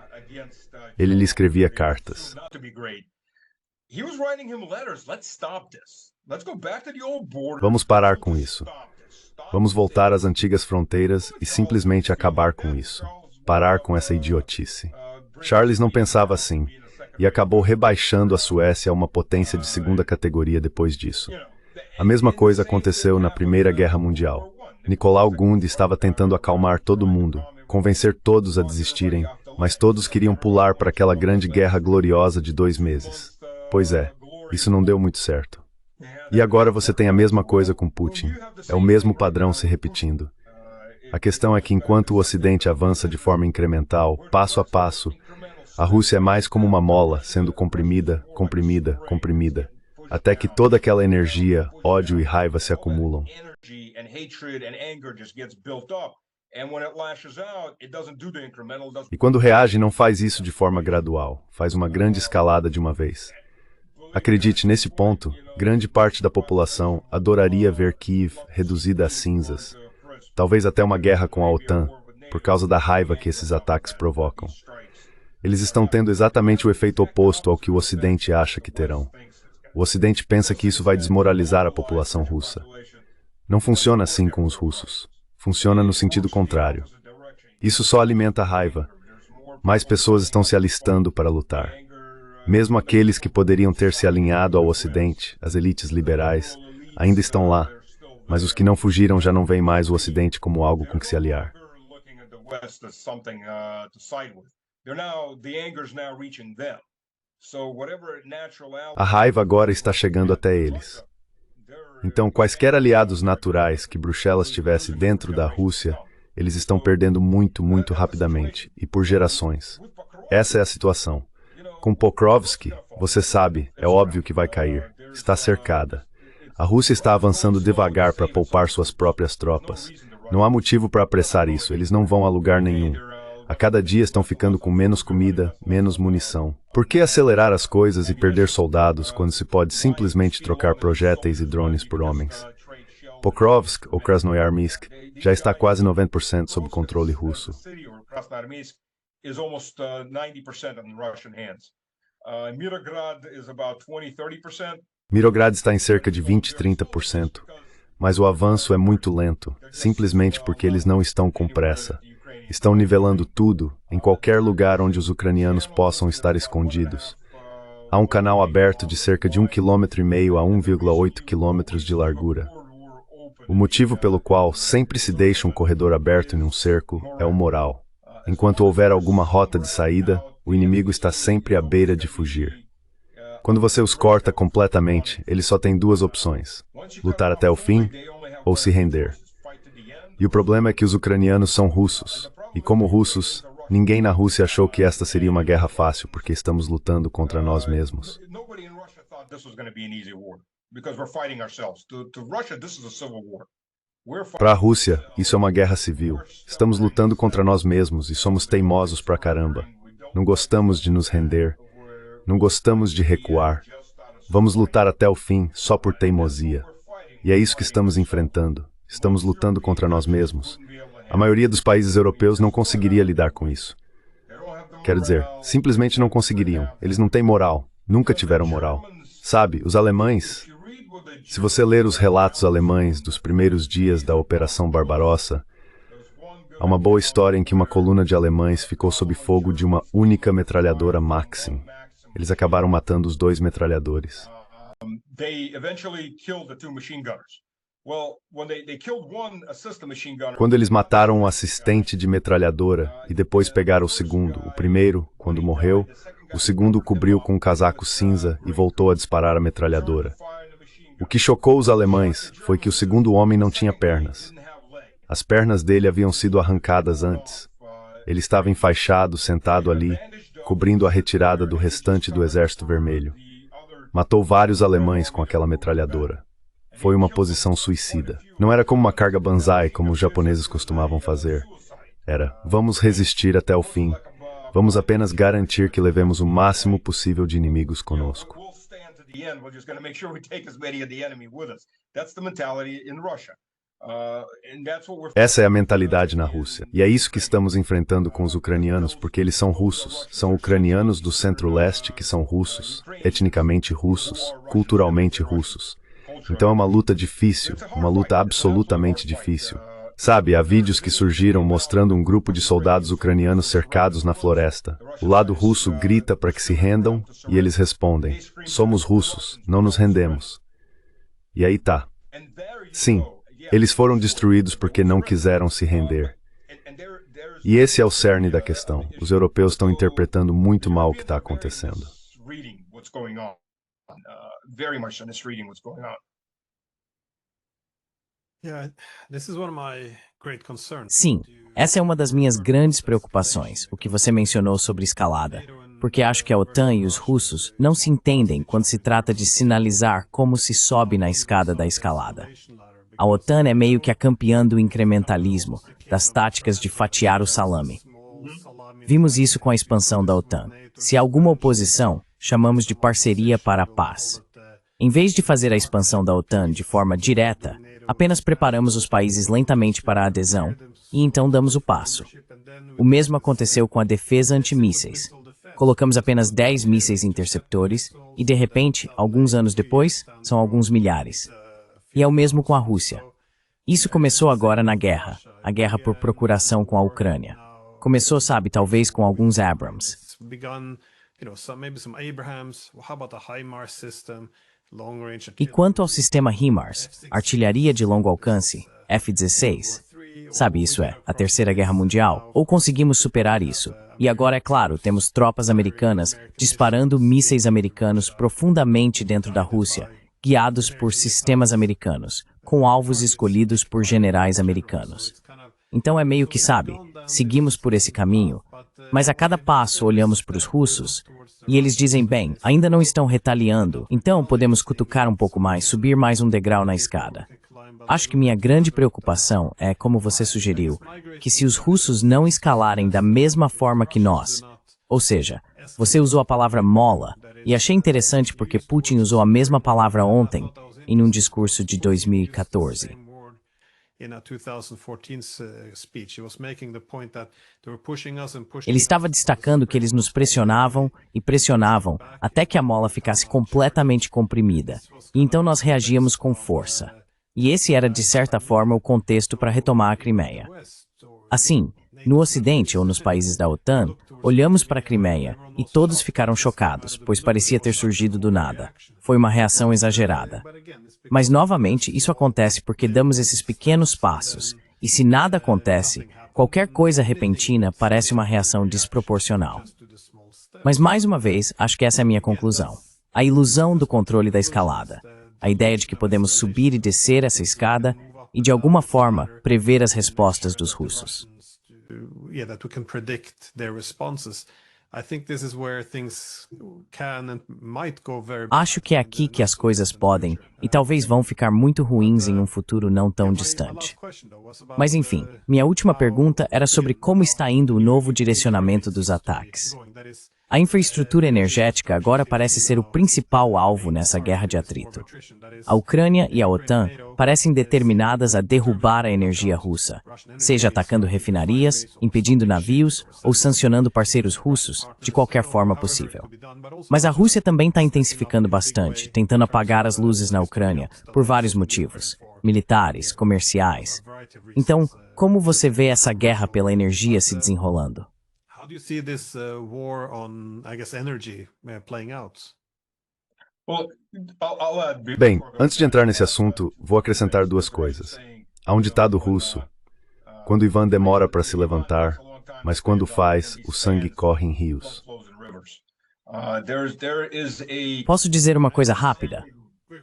ele lhe escrevia cartas. Vamos parar com isso. Vamos voltar às antigas fronteiras e simplesmente acabar com isso. Parar com essa idiotice. Charles não pensava assim, e acabou rebaixando a Suécia a uma potência de segunda categoria depois disso. A mesma coisa aconteceu na Primeira Guerra Mundial. Nicolau Gund estava tentando acalmar todo mundo, convencer todos a desistirem, mas todos queriam pular para aquela grande guerra gloriosa de 2 meses. Pois é, isso não deu muito certo. E agora você tem a mesma coisa com Putin. É o mesmo padrão se repetindo. A questão é que enquanto o Ocidente avança de forma incremental, passo a passo, a Rússia é mais como uma mola, sendo comprimida, comprimida, comprimida, até que toda aquela energia, ódio e raiva se acumulam. E quando reage, não faz isso de forma gradual, faz uma grande escalada de uma vez. Acredite, nesse ponto, grande parte da população adoraria ver Kiev reduzida a cinzas. Talvez até uma guerra com a OTAN, por causa da raiva que esses ataques provocam. Eles estão tendo exatamente o efeito oposto ao que o Ocidente acha que terão. O Ocidente pensa que isso vai desmoralizar a população russa. Não funciona assim com os russos. Funciona no sentido contrário. Isso só alimenta a raiva. Mais pessoas estão se alistando para lutar. Mesmo aqueles que poderiam ter se alinhado ao Ocidente, as elites liberais, ainda estão lá. Mas os que não fugiram já não veem mais o Ocidente como algo com que se aliar. A raiva agora está chegando até eles. Então, quaisquer aliados naturais que Bruxelas tivesse dentro da Rússia, Eles estão perdendo muito, muito rapidamente, e por gerações. Essa é a situação. Com Pokrovsky, você sabe, é óbvio que vai cair. Está cercada. A Rússia está avançando devagar para poupar suas próprias tropas. Não há motivo para apressar isso, eles não vão a lugar nenhum. A cada dia estão ficando com menos comida, menos munição. Por que acelerar as coisas e perder soldados quando se pode simplesmente trocar projéteis e drones por homens? Pokrovsk, ou Krasnoyarsk, já está quase 90% sob controle russo. Mirograd está em cerca de 20-30%, mas o avanço é muito lento, simplesmente porque eles não estão com pressa. Estão nivelando tudo, em qualquer lugar onde os ucranianos possam estar escondidos. Há um canal aberto de cerca de 1,5 km a 1,8 km de largura. O motivo pelo qual sempre se deixa um corredor aberto em um cerco é o moral. Enquanto houver alguma rota de saída, o inimigo está sempre à beira de fugir. Quando você os corta completamente, eles só têm duas opções: lutar até o fim ou se render. E o problema é que os ucranianos são russos. E como russos, ninguém na Rússia achou que esta seria uma guerra fácil, porque estamos lutando contra nós mesmos. Para a Rússia, isso é uma guerra civil. Estamos lutando contra nós mesmos e somos teimosos pra caramba. Não gostamos de nos render. Não gostamos de recuar. Vamos lutar até o fim, só por teimosia. E é isso que estamos enfrentando. Estamos lutando contra nós mesmos. A maioria dos países europeus não conseguiria lidar com isso. Quero dizer, simplesmente não conseguiriam. Eles não têm moral. Nunca tiveram moral. Sabe, os alemães... Se você ler os relatos alemães dos primeiros dias da Operação Barbarossa, há uma boa história em que uma coluna de alemães ficou sob fogo de uma única metralhadora Maxim. Eles acabaram matando os dois metralhadores. Quando eles mataram o assistente de metralhadora e depois pegaram o segundo, o primeiro, quando morreu, o segundo o cobriu com um casaco cinza e voltou a disparar a metralhadora. O que chocou os alemães foi que o segundo homem não tinha pernas. As pernas dele haviam sido arrancadas antes. Ele estava enfaixado, sentado ali, cobrindo a retirada do restante do Exército Vermelho. Matou vários alemães com aquela metralhadora. Foi uma posição suicida. Não era como uma carga banzai, como os japoneses costumavam fazer. Era, vamos resistir até o fim. Vamos apenas garantir que levemos o máximo possível de inimigos conosco. Essa é a mentalidade na Rússia. E é isso que estamos enfrentando com os ucranianos, porque eles são russos. São ucranianos do centro-leste que são russos, etnicamente russos, culturalmente russos. Então é uma luta difícil, uma luta absolutamente difícil. Sabe, há vídeos que surgiram mostrando um grupo de soldados ucranianos cercados na floresta. O lado russo grita para que se rendam e eles respondem: somos russos, não nos rendemos. E aí tá. Sim, eles foram destruídos porque não quiseram se render. E esse é o cerne da questão. Os europeus estão interpretando muito mal o que está acontecendo. Sim, essa é uma das minhas grandes preocupações, o que você mencionou sobre escalada, porque acho que a OTAN e os russos não se entendem quando se trata de sinalizar como se sobe na escada da escalada. A OTAN é meio que a campeã do incrementalismo, das táticas de fatiar o salame. Vimos isso com a expansão da OTAN. Se há alguma oposição, chamamos de parceria para a paz. Em vez de fazer a expansão da OTAN de forma direta, apenas preparamos os países lentamente para a adesão e então damos o passo. O mesmo aconteceu com a defesa antimísseis. Colocamos apenas 10 mísseis interceptores e, de repente, alguns anos depois, são alguns milhares. E é o mesmo com a Rússia. Isso começou agora na guerra, a guerra por procuração com a Ucrânia. Começou, sabe, talvez com alguns Abrams. E quanto ao sistema HIMARS, artilharia de longo alcance, F-16, sabe, isso é, a Terceira Guerra Mundial, ou conseguimos superar isso? E agora, é claro, temos tropas americanas disparando mísseis americanos profundamente dentro da Rússia, guiados por sistemas americanos, com alvos escolhidos por generais americanos. Então é meio que, sabe, seguimos por esse caminho. Mas a cada passo olhamos para os russos e eles dizem, bem, ainda não estão retaliando, então podemos cutucar um pouco mais, subir mais um degrau na escada. Acho que minha grande preocupação é, como você sugeriu, que se os russos não escalarem da mesma forma que nós, ou seja, você usou a palavra mola, e achei interessante porque Putin usou a mesma palavra ontem, em um discurso de 2014. Ele estava destacando que eles nos pressionavam e pressionavam até que a mola ficasse completamente comprimida, e então nós reagíamos com força. E esse era, de certa forma, o contexto para retomar a Crimeia. Assim, no Ocidente ou nos países da OTAN, olhamos para a Crimeia e todos ficaram chocados, pois parecia ter surgido do nada. Foi uma reação exagerada. Mas, novamente, isso acontece porque damos esses pequenos passos, e se nada acontece, qualquer coisa repentina parece uma reação desproporcional. Mas, mais uma vez, acho que essa é a minha conclusão. A ilusão do controle da escalada. A ideia de que podemos subir e descer essa escada e, de alguma forma, prever as respostas dos russos. Acho que é aqui que as coisas podem e talvez vão ficar muito ruins em um futuro não tão distante. Mas enfim, minha última pergunta era sobre como está indo o novo direcionamento dos ataques. A infraestrutura energética agora parece ser o principal alvo nessa guerra de atrito. A Ucrânia e a OTAN parecem determinadas a derrubar a energia russa, seja atacando refinarias, impedindo navios ou sancionando parceiros russos de qualquer forma possível. Mas a Rússia também está intensificando bastante, tentando apagar as luzes na Ucrânia por vários motivos, militares, comerciais. Então, como você vê essa guerra pela energia se desenrolando? How do you see this war on, I guess, energy playing out? Bem, antes de entrar nesse assunto, vou acrescentar duas coisas. Há um ditado russo: quando Ivan demora para se levantar, mas quando faz, o sangue corre em rios. Posso dizer uma coisa rápida?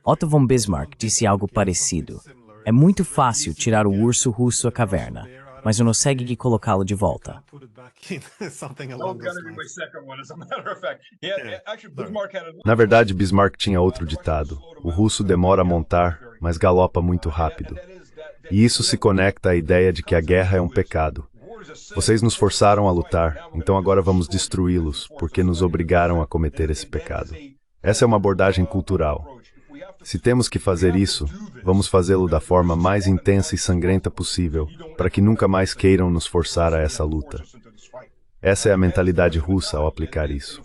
Otto von Bismarck disse algo parecido. É muito fácil tirar o urso russo da caverna, mas eu não consegue colocá-lo de volta. Na verdade, Bismarck tinha outro ditado: o russo demora a montar, mas galopa muito rápido. E isso se conecta à ideia de que a guerra é um pecado. Vocês nos forçaram a lutar, então agora vamos destruí-los, porque nos obrigaram a cometer esse pecado. Essa é uma abordagem cultural. Se temos que fazer isso, vamos fazê-lo da forma mais intensa e sangrenta possível, para que nunca mais queiram nos forçar a essa luta. Essa é a mentalidade russa ao aplicar isso.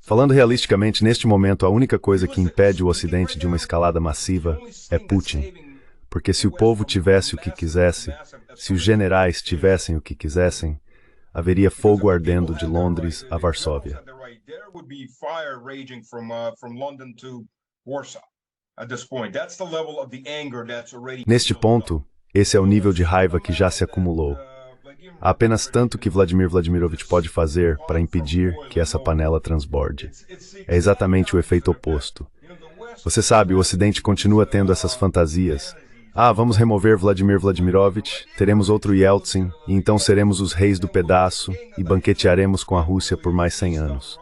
Falando realisticamente, neste momento, a única coisa que impede o Ocidente de uma escalada massiva é Putin. Porque se o povo tivesse o que quisesse, se os generais tivessem o que quisessem, haveria fogo ardendo de Londres a Varsóvia. Neste ponto, esse é o nível de raiva que já se acumulou. Há apenas tanto que Vladimir Vladimirovich pode fazer para impedir que essa panela transborde. É exatamente o efeito oposto. Você sabe, o Ocidente continua tendo essas fantasias. Vamos remover Vladimir Vladimirovich, teremos outro Yeltsin, e então seremos os reis do pedaço e banquetearemos com a Rússia por mais 100 anos.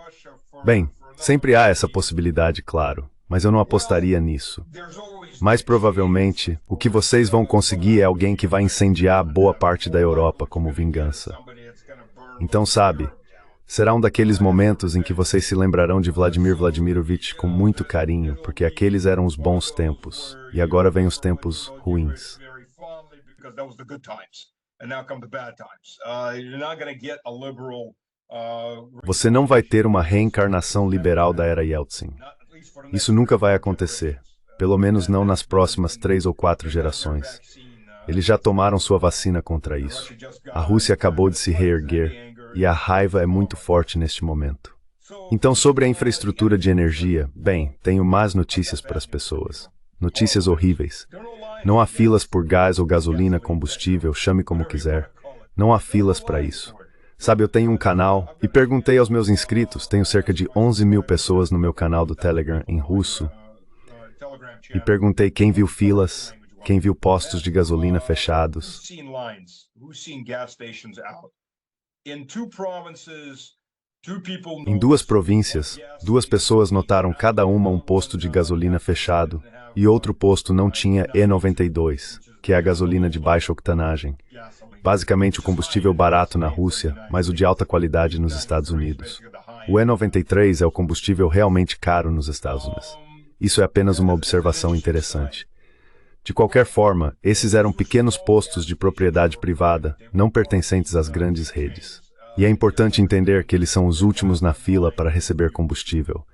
Bem, sempre há essa possibilidade, claro. Mas eu não apostaria nisso. Mais provavelmente, o que vocês vão conseguir é alguém que vai incendiar boa parte da Europa como vingança. Então, sabe, será um daqueles momentos em que vocês se lembrarão de Vladimir Vladimirovich com muito carinho, porque aqueles eram os bons tempos, e agora vêm os tempos ruins. Você não vai ter uma reencarnação liberal da era Yeltsin. Isso nunca vai acontecer, pelo menos não nas próximas 3 ou 4 gerações. Eles já tomaram sua vacina contra isso. A Rússia acabou de se reerguer e a raiva é muito forte neste momento. Então, sobre a infraestrutura de energia, bem, tenho más notícias para as pessoas. Notícias horríveis. Não há filas por gás ou gasolina, combustível, chame como quiser. Não há filas para isso. Sabe, eu tenho um canal e perguntei aos meus inscritos, tenho cerca de 11 mil pessoas no meu canal do Telegram em russo, e perguntei quem viu filas, Quem viu postos de gasolina fechados? Em 2 províncias, 2 pessoas notaram cada uma um posto de gasolina fechado e outro posto não tinha E92, que é a gasolina de baixa octanagem. Basicamente o combustível barato na Rússia, mas o de alta qualidade nos Estados Unidos. O E93 é o combustível realmente caro nos Estados Unidos. Isso é apenas uma observação interessante. De qualquer forma, esses eram pequenos postos de propriedade privada, não pertencentes às grandes redes. E é importante entender que eles são os últimos na fila para receber combustível.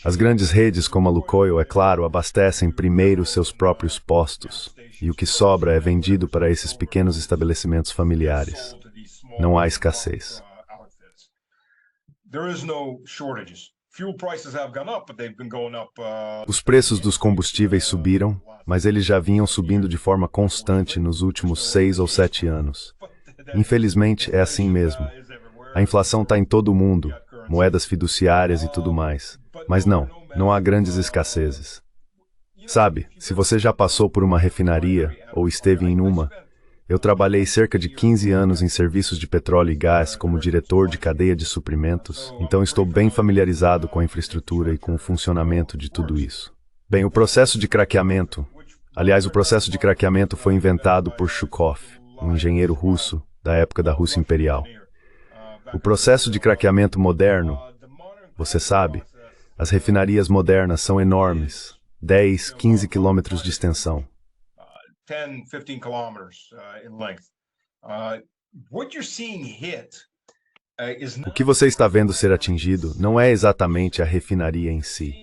As grandes redes como a Lukoil, é claro, abastecem primeiro seus próprios postos, e o que sobra é vendido para esses pequenos estabelecimentos familiares. Não há escassez. Os preços dos combustíveis subiram, mas eles já vinham subindo de forma constante nos últimos 6 ou 7 anos. Infelizmente, é assim mesmo. A inflação está em todo o mundo, moedas fiduciárias e tudo mais. Mas não há grandes escassezes. Sabe, se você já passou por uma refinaria, ou esteve em uma, eu trabalhei cerca de 15 anos em serviços de petróleo e gás como diretor de cadeia de suprimentos, então estou bem familiarizado com a infraestrutura e com o funcionamento de tudo isso. Bem, o processo de craqueamento foi inventado por Shukov, um engenheiro russo da época da Rússia Imperial. O processo de craqueamento moderno, você sabe, as refinarias modernas são enormes, 10, 15 quilômetros de extensão. O que você está vendo ser atingido não é exatamente a refinaria em si.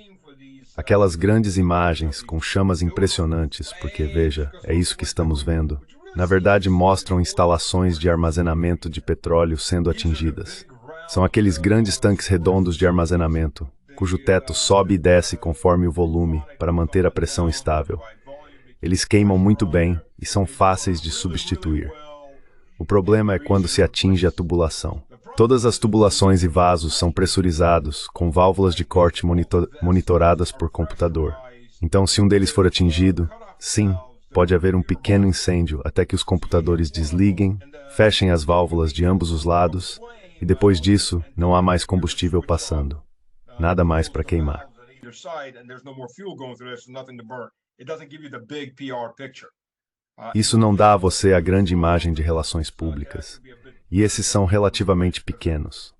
Aquelas grandes imagens com chamas impressionantes, porque veja, é isso que estamos vendo, na verdade mostram instalações de armazenamento de petróleo sendo atingidas. São aqueles grandes tanques redondos de armazenamento, cujo teto sobe e desce conforme o volume para manter a pressão estável. Eles queimam muito bem e são fáceis de substituir. O problema é quando se atinge a tubulação. Todas as tubulações e vasos são pressurizados, com válvulas de corte monitoradas por computador. Então, se um deles for atingido, sim, pode haver um pequeno incêndio até que os computadores desliguem, fechem as válvulas de ambos os lados, e depois disso, não há mais combustível passando. Nada mais para queimar. Isso não dá a você a grande imagem de relações públicas. E esses são relativamente pequenos.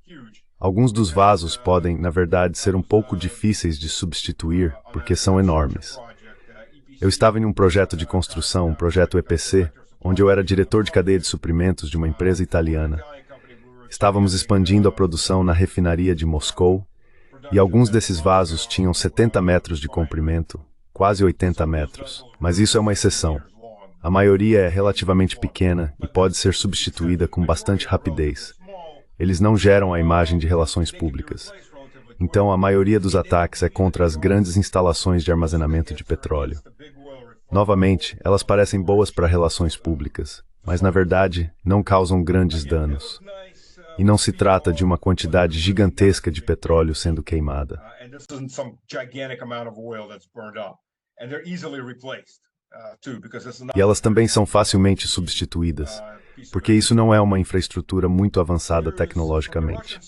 Alguns dos vasos podem, na verdade, ser um pouco difíceis de substituir, porque são enormes. Eu estava em um projeto de construção, um projeto EPC, onde eu era diretor de cadeia de suprimentos de uma empresa italiana. Estávamos expandindo a produção na refinaria de Moscou, e alguns desses vasos tinham 70 metros de comprimento, quase 80 metros. Mas isso é uma exceção. A maioria é relativamente pequena e pode ser substituída com bastante rapidez. Eles não geram a imagem de relações públicas. Então, a maioria dos ataques é contra as grandes instalações de armazenamento de petróleo. Novamente, elas parecem boas para relações públicas, mas na verdade não causam grandes danos. E não se trata de uma quantidade gigantesca de petróleo sendo queimada. E elas também são facilmente substituídas, porque isso não é uma infraestrutura muito avançada tecnologicamente.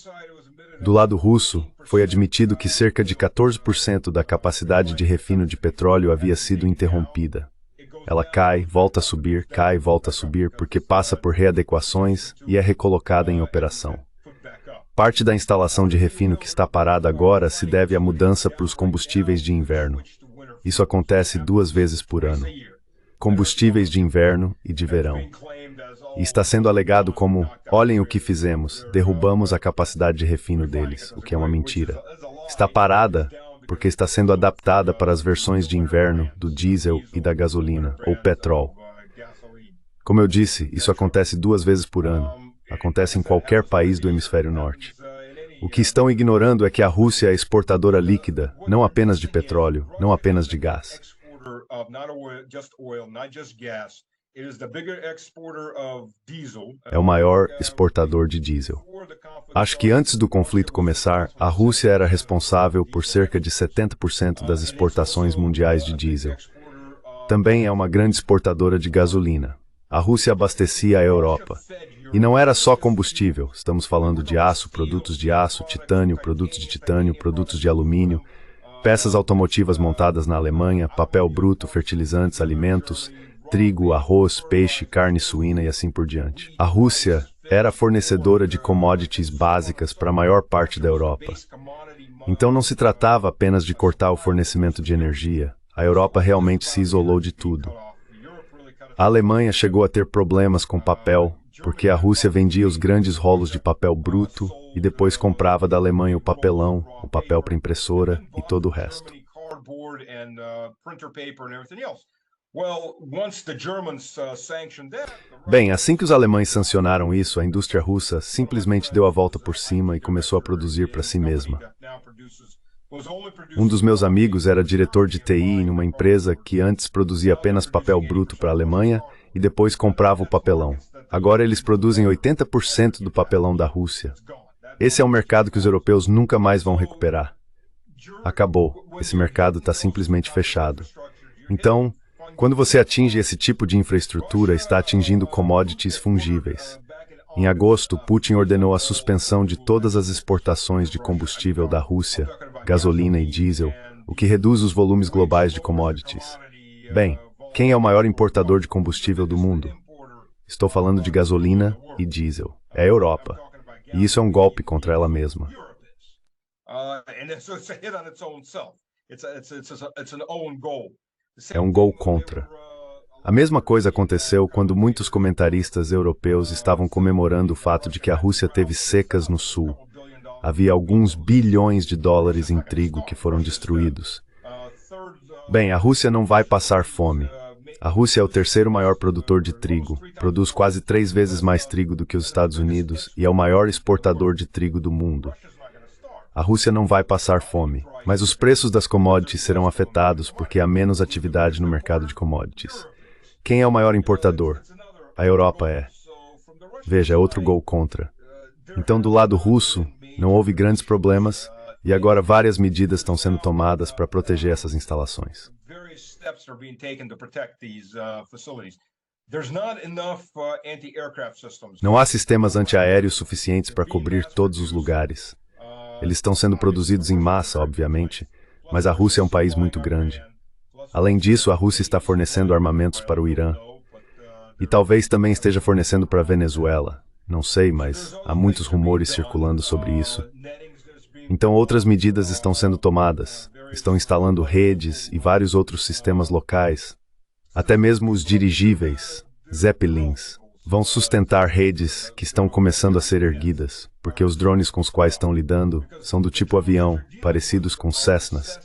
Do lado russo, foi admitido que cerca de 14% da capacidade de refino de petróleo havia sido interrompida. Ela cai, volta a subir, cai, volta a subir, porque passa por readequações e é recolocada em operação. Parte da instalação de refino que está parada agora se deve à mudança para os combustíveis de inverno. Isso acontece 2 vezes por ano. Combustíveis de inverno e de verão. E está sendo alegado como, olhem o que fizemos, derrubamos a capacidade de refino deles, o que é uma mentira. Está parada porque está sendo adaptada para as versões de inverno do diesel e da gasolina, ou petróleo. Como eu disse, isso acontece 2 vezes por ano. Acontece em qualquer país do hemisfério norte. O que estão ignorando é que a Rússia é exportadora líquida, não apenas de petróleo, não apenas de gás. É o maior exportador de diesel. Acho que antes do conflito começar, a Rússia era responsável por cerca de 70% das exportações mundiais de diesel. também é uma grande exportadora de gasolina. A Rússia abastecia a Europa. E não era só combustível, estamos falando de aço, produtos de aço, titânio, produtos de alumínio, peças automotivas montadas na Alemanha, papel bruto, fertilizantes, alimentos, trigo, arroz, peixe, carne suína e assim por diante. A Rússia era fornecedora de commodities básicas para a maior parte da Europa. Então não se tratava apenas de cortar o fornecimento de energia. A Europa realmente se isolou de tudo. A Alemanha chegou a ter problemas com papel, porque a Rússia vendia os grandes rolos de papel bruto e depois comprava da Alemanha o papelão, o papel para impressora e todo o resto. Bem, assim que os alemães sancionaram isso, a indústria russa simplesmente deu a volta por cima e começou a produzir para si mesma. Um dos meus amigos era diretor de TI em uma empresa que antes produzia apenas papel bruto para a Alemanha e depois comprava o papelão. Agora eles produzem 80% do papelão da Rússia. Esse é um mercado que os europeus nunca mais vão recuperar. Acabou. Esse mercado está simplesmente fechado. Então, quando você atinge esse tipo de infraestrutura, está atingindo commodities fungíveis. Em agosto, Putin ordenou a suspensão de todas as exportações de combustível da Rússia, gasolina e diesel, o que reduz os volumes globais de commodities. Bem, quem é o maior importador de combustível do mundo? Estou falando de gasolina e diesel. É a Europa. E isso é um golpe contra ela mesma. É um gol contra. A mesma coisa aconteceu quando muitos comentaristas europeus estavam comemorando o fato de que a Rússia teve secas no sul. Havia alguns bilhões de dólares em trigo que foram destruídos. Bem, a Rússia não vai passar fome. A Rússia é o terceiro maior produtor de trigo, produz quase 3 vezes mais trigo do que os Estados Unidos e é o maior exportador de trigo do mundo. A Rússia não vai passar fome, mas os preços das commodities serão afetados porque há menos atividade no mercado de commodities. Quem é o maior importador? A Europa é. Veja, é outro gol contra. Então, do lado russo, não houve grandes problemas e agora várias medidas estão sendo tomadas para proteger essas instalações. Não há sistemas antiaéreos suficientes para cobrir todos os lugares. Eles estão sendo produzidos em massa, obviamente, mas a Rússia é um país muito grande. Além disso, a Rússia está fornecendo armamentos para o Irã. E talvez também esteja fornecendo para a Venezuela. Não sei, mas há muitos rumores circulando sobre isso. Então outras medidas estão sendo tomadas. Estão instalando redes e vários outros sistemas locais. Até mesmo os dirigíveis, Zeppelins, vão sustentar redes que estão começando a ser erguidas, porque os drones com os quais estão lidando são do tipo avião, parecidos com Cessnas.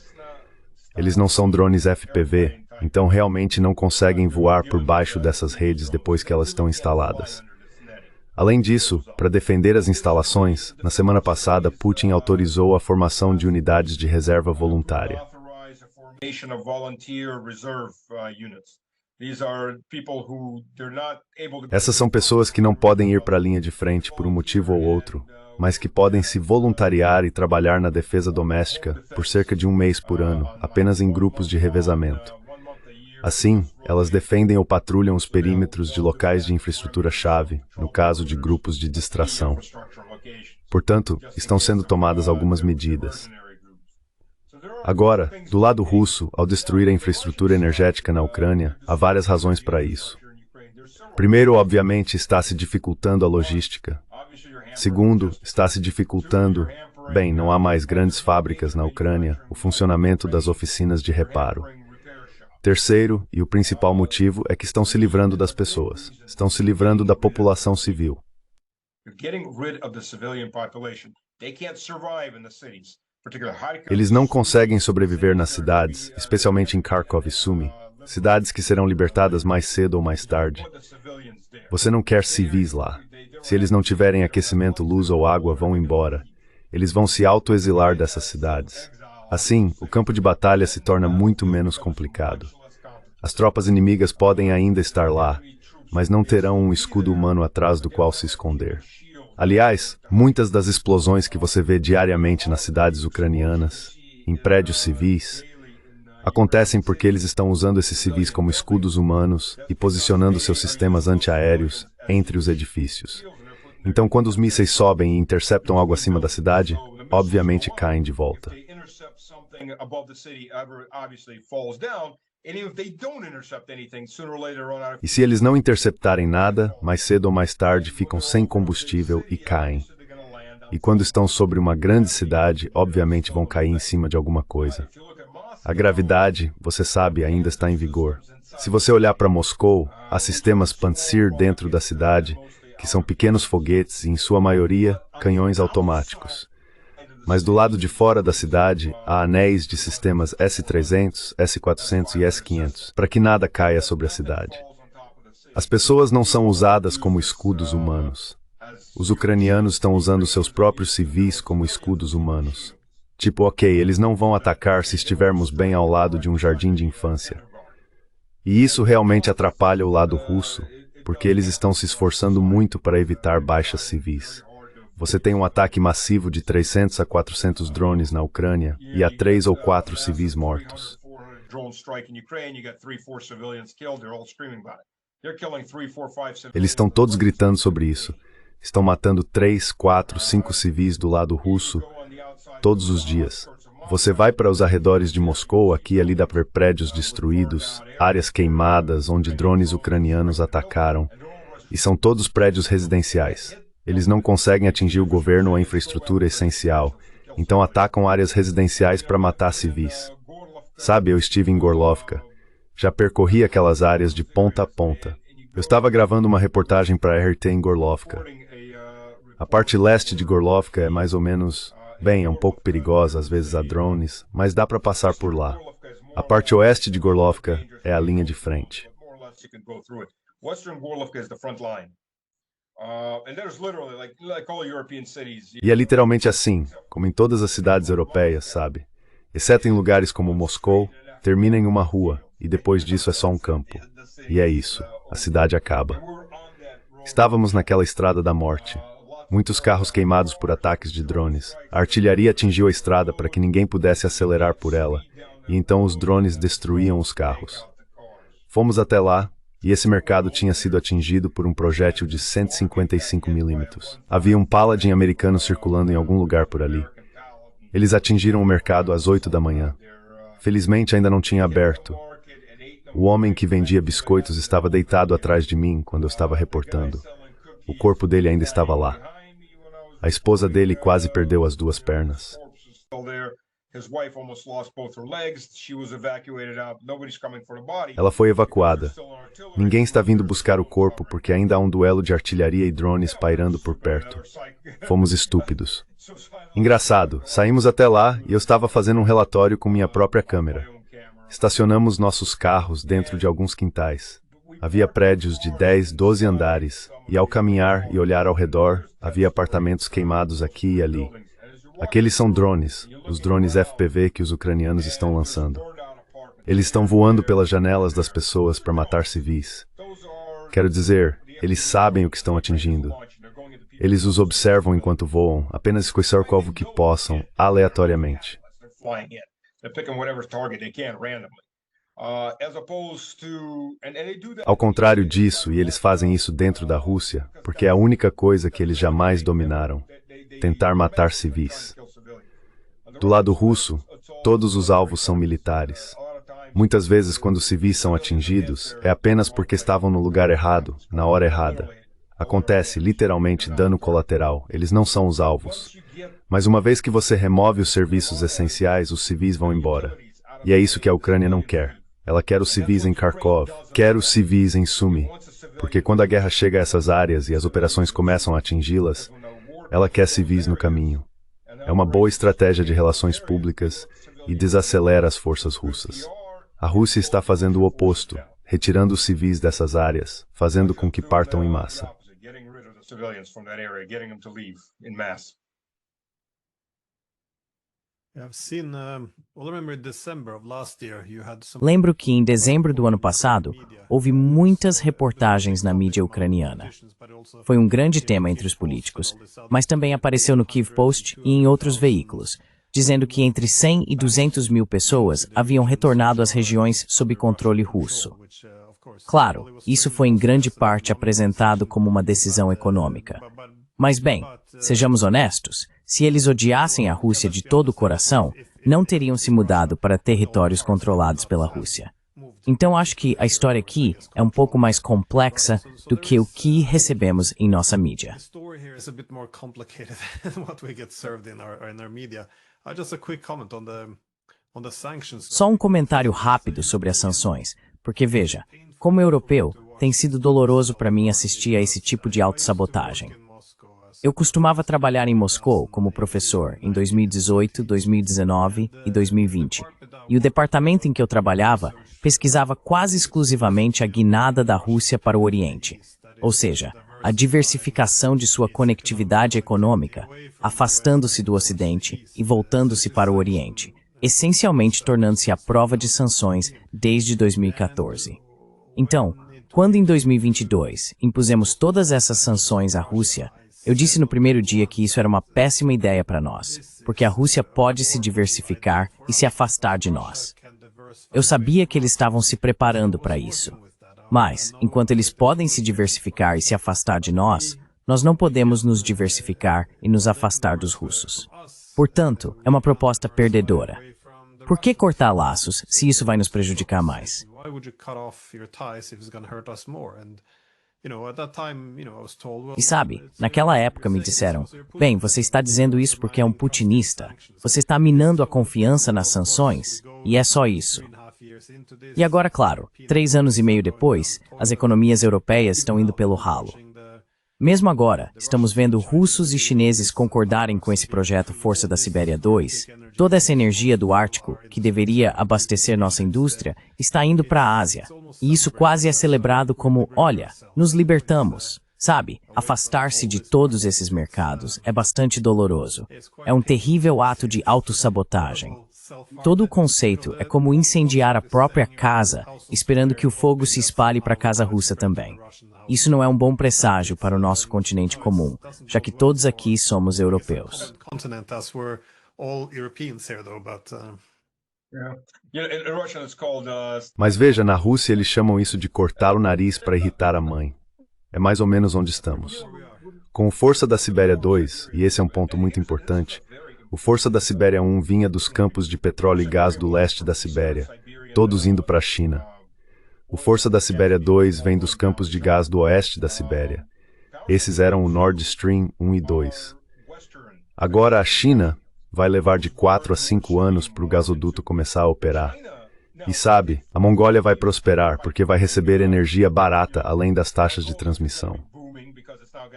Eles não são drones FPV, então realmente não conseguem voar por baixo dessas redes depois que elas estão instaladas. Além disso, para defender as instalações, na semana passada Putin autorizou a formação de unidades de reserva voluntária. Essas são pessoas que não podem ir para a linha de frente por um motivo ou outro, mas que podem se voluntariar e trabalhar na defesa doméstica por cerca de 1 mês por ano, apenas em grupos de revezamento. Assim, elas defendem ou patrulham os perímetros de locais de infraestrutura-chave, no caso de grupos de distração. Portanto, estão sendo tomadas algumas medidas. Agora, do lado russo, ao destruir a infraestrutura energética na Ucrânia, há várias razões para isso. Primeiro, obviamente, está se dificultando a logística. Segundo, está se dificultando, bem, não há mais grandes fábricas na Ucrânia, o funcionamento das oficinas de reparo. Terceiro, e o principal motivo, é que estão se livrando das pessoas. Estão se livrando da população civil. Eles não conseguem sobreviver nas cidades, especialmente em Kharkov e Sumy, cidades que serão libertadas mais cedo ou mais tarde. Você não quer civis lá. Se eles não tiverem aquecimento, luz ou água, vão embora. Eles vão se autoexilar dessas cidades. Assim, o campo de batalha se torna muito menos complicado. As tropas inimigas podem ainda estar lá, mas não terão um escudo humano atrás do qual se esconder. Aliás, muitas das explosões que você vê diariamente nas cidades ucranianas, em prédios civis, Acontecem porque eles estão usando esses civis como escudos humanos e posicionando seus sistemas antiaéreos entre os edifícios. Então, quando os mísseis sobem e interceptam algo acima da cidade, obviamente caem de volta. E se eles não interceptarem nada, mais cedo ou mais tarde ficam sem combustível e caem. E quando estão sobre uma grande cidade, obviamente vão cair em cima de alguma coisa. A gravidade, você sabe, ainda está em vigor. Se você olhar para Moscou, há sistemas Pantsir dentro da cidade, que são pequenos foguetes e, em sua maioria, canhões automáticos. Mas do lado de fora da cidade, há anéis de sistemas S-300, S-400 e S-500, para que nada caia sobre a cidade. As pessoas não são usadas como escudos humanos. Os ucranianos estão usando seus próprios civis como escudos humanos. Tipo, ok, eles não vão atacar se estivermos bem ao lado de um jardim de infância. E isso realmente atrapalha o lado russo, porque eles estão se esforçando muito para evitar baixas civis. Você tem um ataque massivo de 300 a 400 drones na Ucrânia e há 3 ou 4 civis mortos. Eles estão todos gritando sobre isso. Estão matando 3, 4, 5 civis do lado russo todos os dias. Você vai para os arredores de Moscou, aqui e ali dá para ver prédios destruídos, áreas queimadas onde drones ucranianos atacaram. E são todos prédios residenciais. Eles não conseguem atingir o governo ou a infraestrutura essencial, então atacam áreas residenciais para matar civis. Sabe, eu estive em Gorlovka. Já percorri aquelas áreas de ponta a ponta. Eu estava gravando uma reportagem para a RT em Gorlovka. A parte leste de Gorlovka é mais ou menos, bem, é um pouco perigosa, às vezes há drones, mas dá para passar por lá. A parte oeste de Gorlovka é a linha de frente. E é literalmente assim, como em todas as cidades europeias, sabe? Exceto em lugares como Moscou, termina em uma rua, e depois disso é só um campo. E é isso, a cidade acaba. Estávamos naquela estrada da morte. Muitos carros queimados por ataques de drones. A artilharia atingiu a estrada para que ninguém pudesse acelerar por ela, e então os drones destruíam os carros. Fomos até lá, e esse mercado tinha sido atingido por um projétil de 155 milímetros. Havia um Paladin americano circulando em algum lugar por ali. Eles atingiram o mercado às 8 da manhã. Felizmente ainda não tinha aberto. O homem que vendia biscoitos estava deitado atrás de mim quando eu estava reportando. O corpo dele ainda estava lá. A esposa dele quase perdeu as 2 pernas. Ela foi evacuada. Ninguém está vindo buscar o corpo porque ainda há um duelo de artilharia e drones pairando por perto. Fomos estúpidos. Engraçado, saímos até lá e eu estava fazendo um relatório com minha própria câmera. Estacionamos nossos carros dentro de alguns quintais. Havia prédios de 10, 12 andares, e ao caminhar e olhar ao redor, havia apartamentos queimados aqui e ali. Aqueles são drones, os drones FPV que os ucranianos estão lançando. Eles estão voando pelas janelas das pessoas para matar civis. Quero dizer, eles sabem o que estão atingindo. Eles os observam enquanto voam, apenas escolher o alvo que possam, aleatoriamente. Ao contrário disso, e eles fazem isso dentro da Rússia, porque é a única coisa que eles jamais dominaram, tentar matar civis. Do lado russo, todos os alvos são militares. Muitas vezes, quando civis são atingidos, é apenas porque estavam no lugar errado, na hora errada. Acontece, literalmente, dano colateral, eles não são os alvos. Mas uma vez que você remove os serviços essenciais, os civis vão embora. E é isso que a Ucrânia não quer. Ela quer os civis em Kharkov, quer os civis em Sumy, porque quando a guerra chega a essas áreas e as operações começam a atingi-las, ela quer civis no caminho. É uma boa estratégia de relações públicas e desacelera as forças russas. A Rússia está fazendo o oposto, retirando os civis dessas áreas, fazendo com que partam em massa. Lembro que em dezembro do ano passado, houve muitas reportagens na mídia ucraniana. Foi um grande tema entre os políticos, mas também apareceu no Kyiv Post e em outros veículos, dizendo que entre 100 e 200 mil pessoas haviam retornado às regiões sob controle russo. Claro, isso foi em grande parte apresentado como uma decisão econômica. Mas bem, sejamos honestos, se eles odiassem a Rússia de todo o coração, não teriam se mudado para territórios controlados pela Rússia. Então acho que a história aqui é um pouco mais complexa do que o que recebemos em nossa mídia. Só um comentário rápido sobre as sanções, porque veja, como europeu, tem sido doloroso para mim assistir a esse tipo de autossabotagem. Eu costumava trabalhar em Moscou como professor em 2018, 2019 e 2020, e o departamento em que eu trabalhava pesquisava quase exclusivamente a guinada da Rússia para o Oriente, ou seja, a diversificação de sua conectividade econômica, afastando-se do Ocidente e voltando-se para o Oriente, essencialmente tornando-se a prova de sanções desde 2014. Então, quando em 2022 impusemos todas essas sanções à Rússia, eu disse no primeiro dia que isso era uma péssima ideia para nós, porque a Rússia pode se diversificar e se afastar de nós. Eu sabia que eles estavam se preparando para isso. Mas, enquanto eles podem se diversificar e se afastar de nós, nós não podemos nos diversificar e nos afastar dos russos. Portanto, é uma proposta perdedora. Por que cortar laços se isso vai nos prejudicar mais? E sabe, naquela época me disseram, bem, você está dizendo isso porque é um putinista. Você está minando a confiança nas sanções, e é só isso. E agora, claro, 3 anos e meio depois, as economias europeias estão indo pelo ralo. Mesmo agora, estamos vendo russos e chineses concordarem com esse projeto Força da Sibéria 2. Toda essa energia do Ártico, que deveria abastecer nossa indústria, está indo para a Ásia. E isso quase é celebrado como, olha, nos libertamos. Sabe, afastar-se de todos esses mercados é bastante doloroso. É um terrível ato de autossabotagem. Todo o conceito é como incendiar a própria casa, esperando que o fogo se espalhe para a casa russa também. Isso não é um bom presságio para o nosso continente comum, já que todos aqui somos europeus. Mas veja, na Rússia eles chamam isso de cortar o nariz para irritar a mãe. É mais ou menos onde estamos. Com o Força da Sibéria 2, e esse é um ponto muito importante, o Força da Sibéria 1 vinha dos campos de petróleo e gás do leste da Sibéria, todos indo para a China. O Força da Sibéria 2 vem dos campos de gás do oeste da Sibéria. Esses eram o Nord Stream 1 e 2. Agora a China vai levar de 4 a 5 anos para o gasoduto começar a operar. E sabe, a Mongólia vai prosperar porque vai receber energia barata além das taxas de transmissão.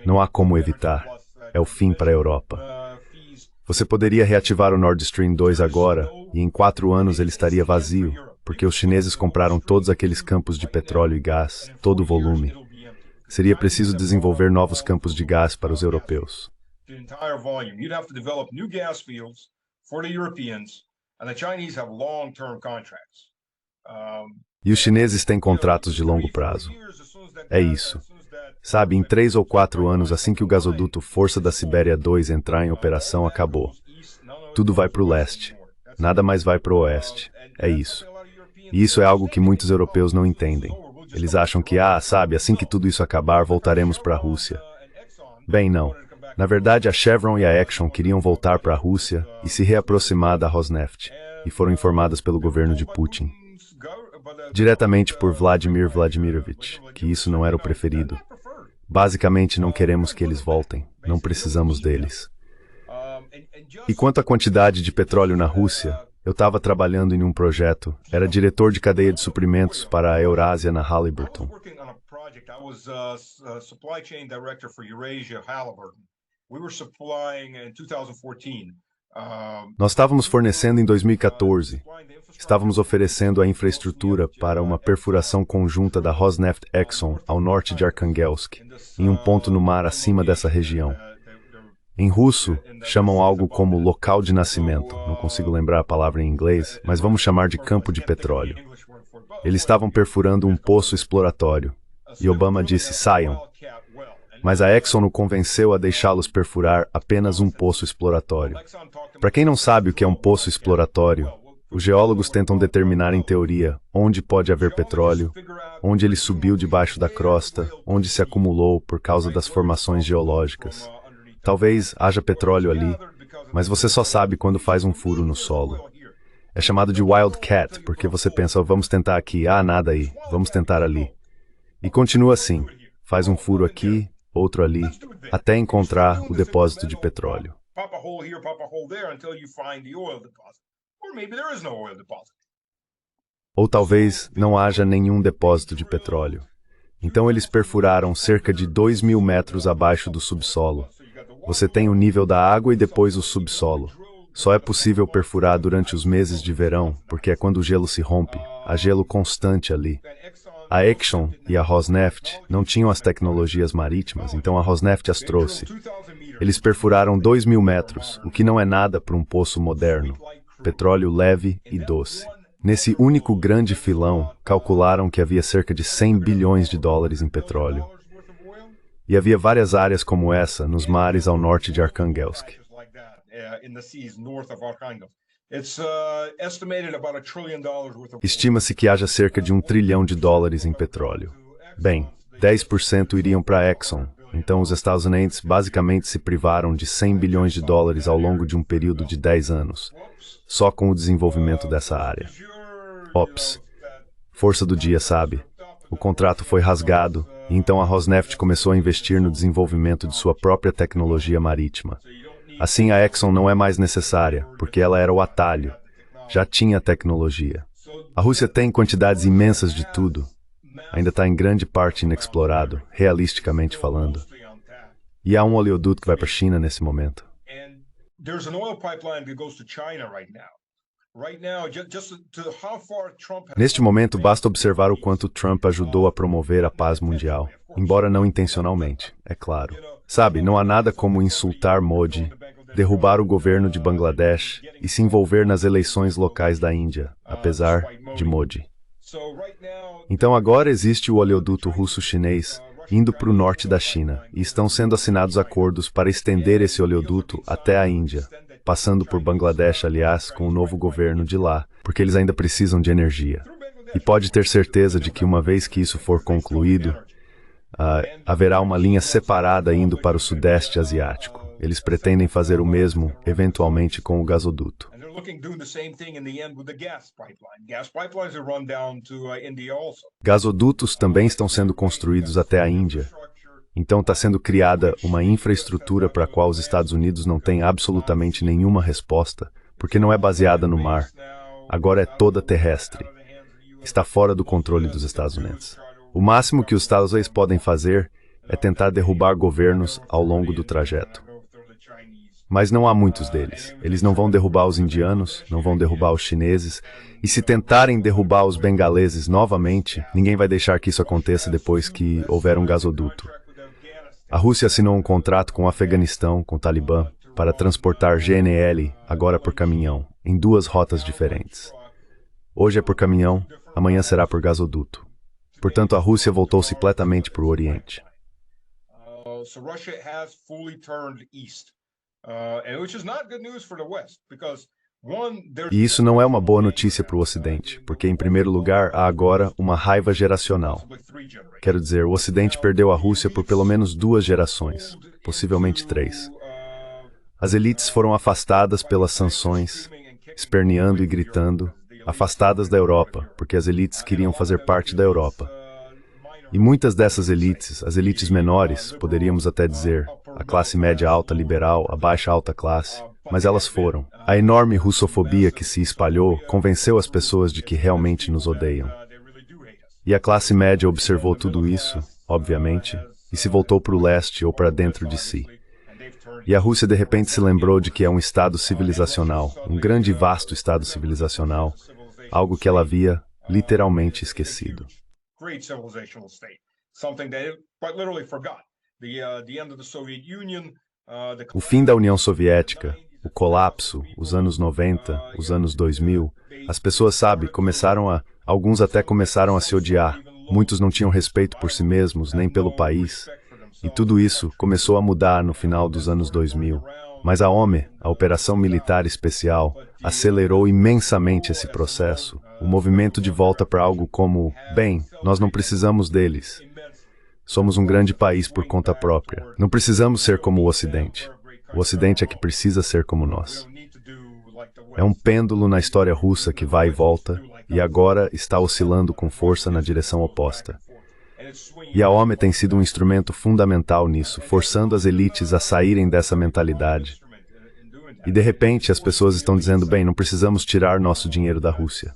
Não há como evitar. É o fim para a Europa. Você poderia reativar o Nord Stream 2 agora, e em 4 anos ele estaria vazio, porque os chineses compraram todos aqueles campos de petróleo e gás, todo o volume. Seria preciso desenvolver novos campos de gás para os europeus. E os chineses têm contratos de longo prazo. É isso. Sabe, em 3 ou 4 anos, assim que o gasoduto Força da Sibéria 2 entrar em operação, acabou. Tudo vai para o leste. Nada mais vai para o oeste. É isso. E isso é algo que muitos europeus não entendem. Eles acham que, sabe, assim que tudo isso acabar, voltaremos para a Rússia. Bem, não. Na verdade, a Chevron e a Exxon queriam voltar para a Rússia e se reaproximar da Rosneft, e foram informadas pelo governo de Putin, diretamente por Vladimir Vladimirovich, que isso não era o preferido. Basicamente, não queremos que eles voltem. Não precisamos deles. E quanto à quantidade de petróleo na Rússia, eu estava trabalhando em um projeto. Era diretor de cadeia de suprimentos para a Eurásia na Halliburton. Nós estávamos fornecendo em 2014. Estávamos oferecendo a infraestrutura para uma perfuração conjunta da Rosneft Exxon ao norte de Arkhangelsk, em um ponto no mar acima dessa região. Em russo, chamam algo como local de nascimento. Não consigo lembrar a palavra em inglês, mas vamos chamar de campo de petróleo. Eles estavam perfurando um poço exploratório, e Obama disse, saiam. Mas a Exxon o convenceu a deixá-los perfurar apenas um poço exploratório. Para quem não sabe o que é um poço exploratório, os geólogos tentam determinar em teoria onde pode haver petróleo, onde ele subiu debaixo da crosta, onde se acumulou por causa das formações geológicas. Talvez haja petróleo ali, mas você só sabe quando faz um furo no solo. É chamado de wildcat, porque você pensa, oh, vamos tentar aqui, nada aí, vamos tentar ali. E continua assim, faz um furo aqui, outro ali, até encontrar o depósito de petróleo. Ou talvez não haja nenhum depósito de petróleo. Então eles perfuraram cerca de 2.000 metros abaixo do subsolo. Você tem o nível da água e depois o subsolo. Só é possível perfurar durante os meses de verão, porque é quando o gelo se rompe. Há gelo constante ali. A Exxon e a Rosneft não tinham as tecnologias marítimas, então a Rosneft as trouxe. Eles perfuraram 2.000 metros, o que não é nada para um poço moderno. Petróleo leve e doce. Nesse único grande filão, calcularam que havia cerca de 100 bilhões de dólares em petróleo. E havia várias áreas como essa nos mares ao norte de Arkhangelsk. Estima-se que haja cerca de $1 trilhão em petróleo. Bem, 10% iriam para a Exxon, então os Estados Unidos basicamente se privaram de 100 bilhões de dólares ao longo de um período de 10 anos, só com o desenvolvimento dessa área. Ops, força do dia, sabe? O contrato foi rasgado, e então a Rosneft começou a investir no desenvolvimento de sua própria tecnologia marítima. Assim, a Exxon não é mais necessária, porque ela era o atalho. Já tinha tecnologia. A Rússia tem quantidades imensas de tudo. Ainda está em grande parte inexplorado, realisticamente falando. E há um oleoduto que vai para a China nesse momento. Neste momento, basta observar o quanto Trump ajudou a promover a paz mundial, embora não intencionalmente, é claro. Sabe, não há nada como insultar Modi, derrubar o governo de Bangladesh e se envolver nas eleições locais da Índia, apesar de Modi. Então agora existe o oleoduto russo-chinês indo para o norte da China, e estão sendo assinados acordos para estender esse oleoduto até a Índia, passando por Bangladesh, aliás, com o novo governo de lá, porque eles ainda precisam de energia. E pode ter certeza de que uma vez que isso for concluído, haverá uma linha separada indo para o Sudeste Asiático. Eles pretendem fazer o mesmo, eventualmente, com o gasoduto. Gasodutos também estão sendo construídos até a Índia. Então está sendo criada uma infraestrutura para a qual os Estados Unidos não têm absolutamente nenhuma resposta, porque não é baseada no mar. Agora é toda terrestre. Está fora do controle dos Estados Unidos. O máximo que os Estados Unidos podem fazer é tentar derrubar governos ao longo do trajeto. Mas não há muitos deles. Eles não vão derrubar os indianos, não vão derrubar os chineses, e se tentarem derrubar os bengaleses novamente, ninguém vai deixar que isso aconteça depois que houver um gasoduto. A Rússia assinou um contrato com o Afeganistão, com o Talibã, para transportar GNL, agora por caminhão, em 2 rotas diferentes. Hoje é por caminhão, amanhã será por gasoduto. Portanto, a Rússia voltou-se completamente para o Oriente. E isso não é uma boa notícia para o Ocidente, porque, em primeiro lugar, há agora uma raiva geracional. Quero dizer, o Ocidente perdeu a Rússia por pelo menos 2 gerações, possivelmente 3. As elites foram afastadas pelas sanções, esperneando e gritando, afastadas da Europa, porque as elites queriam fazer parte da Europa. E muitas dessas elites, as elites menores, poderíamos até dizer, a classe média alta liberal, a baixa alta classe, mas elas foram. A enorme russofobia que se espalhou convenceu as pessoas de que realmente nos odeiam. E a classe média observou tudo isso, obviamente, e se voltou para o leste ou para dentro de si. E a Rússia de repente se lembrou de que é um estado civilizacional, um grande e vasto estado civilizacional, algo que ela havia literalmente esquecido. O fim da União Soviética, o colapso, os anos 90, os anos 2000, as pessoas, sabe, alguns até começaram a se odiar. Muitos não tinham respeito por si mesmos, nem pelo país. E tudo isso começou a mudar no final dos anos 2000. Mas a OME, a Operação Militar Especial, acelerou imensamente esse processo. O movimento de volta para algo como, bem, nós não precisamos deles. Somos um grande país por conta própria. Não precisamos ser como o Ocidente. O Ocidente é que precisa ser como nós. É um pêndulo na história russa que vai e volta, e agora está oscilando com força na direção oposta. E a OME tem sido um instrumento fundamental nisso, forçando as elites a saírem dessa mentalidade. E de repente as pessoas estão dizendo, bem, não precisamos tirar nosso dinheiro da Rússia.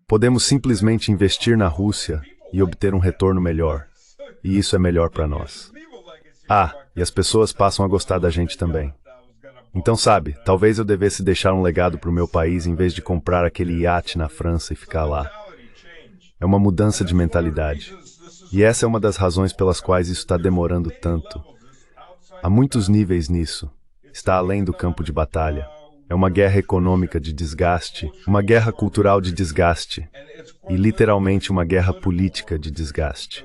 Podemos simplesmente investir na Rússia e obter um retorno melhor. E isso é melhor para nós. E as pessoas passam a gostar da gente também. Então, sabe, talvez eu devesse deixar um legado para o meu país em vez de comprar aquele iate na França e ficar lá. É uma mudança de mentalidade. E essa é uma das razões pelas quais isso está demorando tanto. Há muitos níveis nisso. Está além do campo de batalha. É uma guerra econômica de desgaste, uma guerra cultural de desgaste e literalmente uma guerra política de desgaste.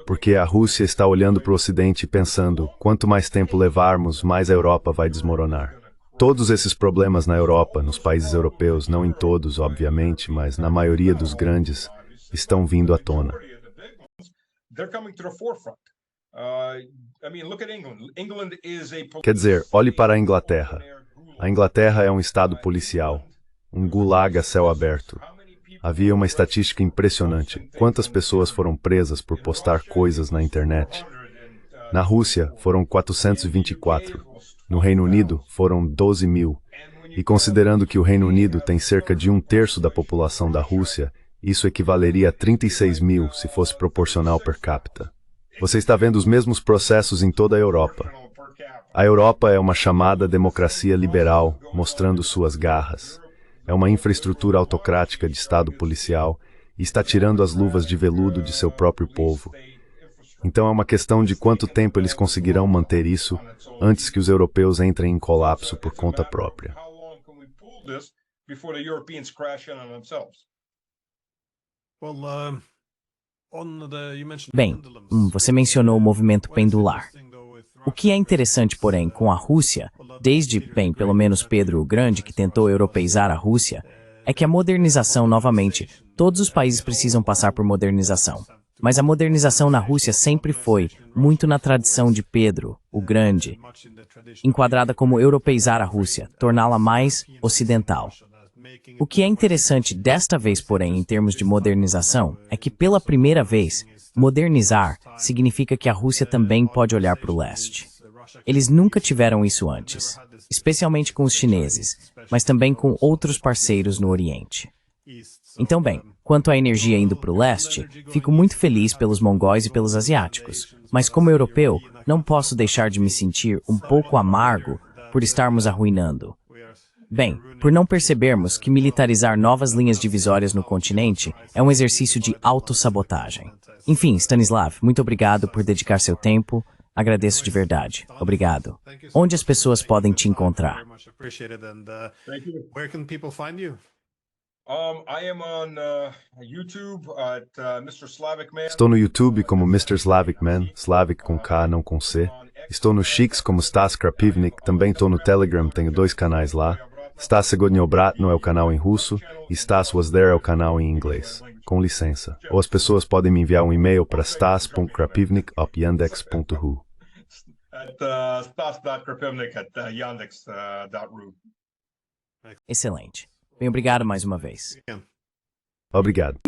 Porque a Rússia está olhando para o Ocidente e pensando, quanto mais tempo levarmos, mais a Europa vai desmoronar. Todos esses problemas na Europa, nos países europeus, não em todos, obviamente, mas na maioria dos grandes, estão vindo à tona. Quer dizer, olhe para a Inglaterra. A Inglaterra é um estado policial, um gulag a céu aberto. Havia uma estatística impressionante. Quantas pessoas foram presas por postar coisas na internet? Na Rússia, foram 424. No Reino Unido, foram 12 mil. E considerando que o Reino Unido tem cerca de 1/3 da população da Rússia, isso equivaleria a 36 mil se fosse proporcional per capita. Você está vendo os mesmos processos em toda a Europa. A Europa é uma chamada democracia liberal, mostrando suas garras. É uma infraestrutura autocrática de Estado policial e está tirando as luvas de veludo de seu próprio povo. Então é uma questão de quanto tempo eles conseguirão manter isso antes que os europeus entrem em colapso por conta própria. Bem, você mencionou o movimento pendular. O que é interessante, porém, com a Rússia, desde, bem, pelo menos Pedro o Grande, que tentou europeizar a Rússia, é que a modernização, novamente, todos os países precisam passar por modernização. Mas a modernização na Rússia sempre foi muito na tradição de Pedro o Grande, enquadrada como europeizar a Rússia, torná-la mais ocidental. O que é interessante desta vez, porém, em termos de modernização, é que pela primeira vez, modernizar significa que a Rússia também pode olhar para o leste. Eles nunca tiveram isso antes, especialmente com os chineses, mas também com outros parceiros no Oriente. Então, bem, quanto à energia indo para o leste, fico muito feliz pelos mongóis e pelos asiáticos, mas como europeu, não posso deixar de me sentir um pouco amargo por estarmos arruinando. Bem, por não percebermos que militarizar novas linhas divisórias no continente é um exercício de autossabotagem. Enfim, Stanislav, muito obrigado por dedicar seu tempo. Agradeço de verdade. Obrigado. Onde as pessoas podem te encontrar? Estou no YouTube como Mr. Slavic Man, Slavic com K, não com C. Estou no Shix como Stas Krapivnik, também estou no Telegram, tenho 2 canais lá. Stas Segodniobratno é o canal em russo e Stas Was There é o canal em inglês. Com licença. Ou as pessoas podem me enviar um e-mail para stas.krapivnik@yandex.ru. Excelente. Bem, obrigado mais uma vez. Obrigado.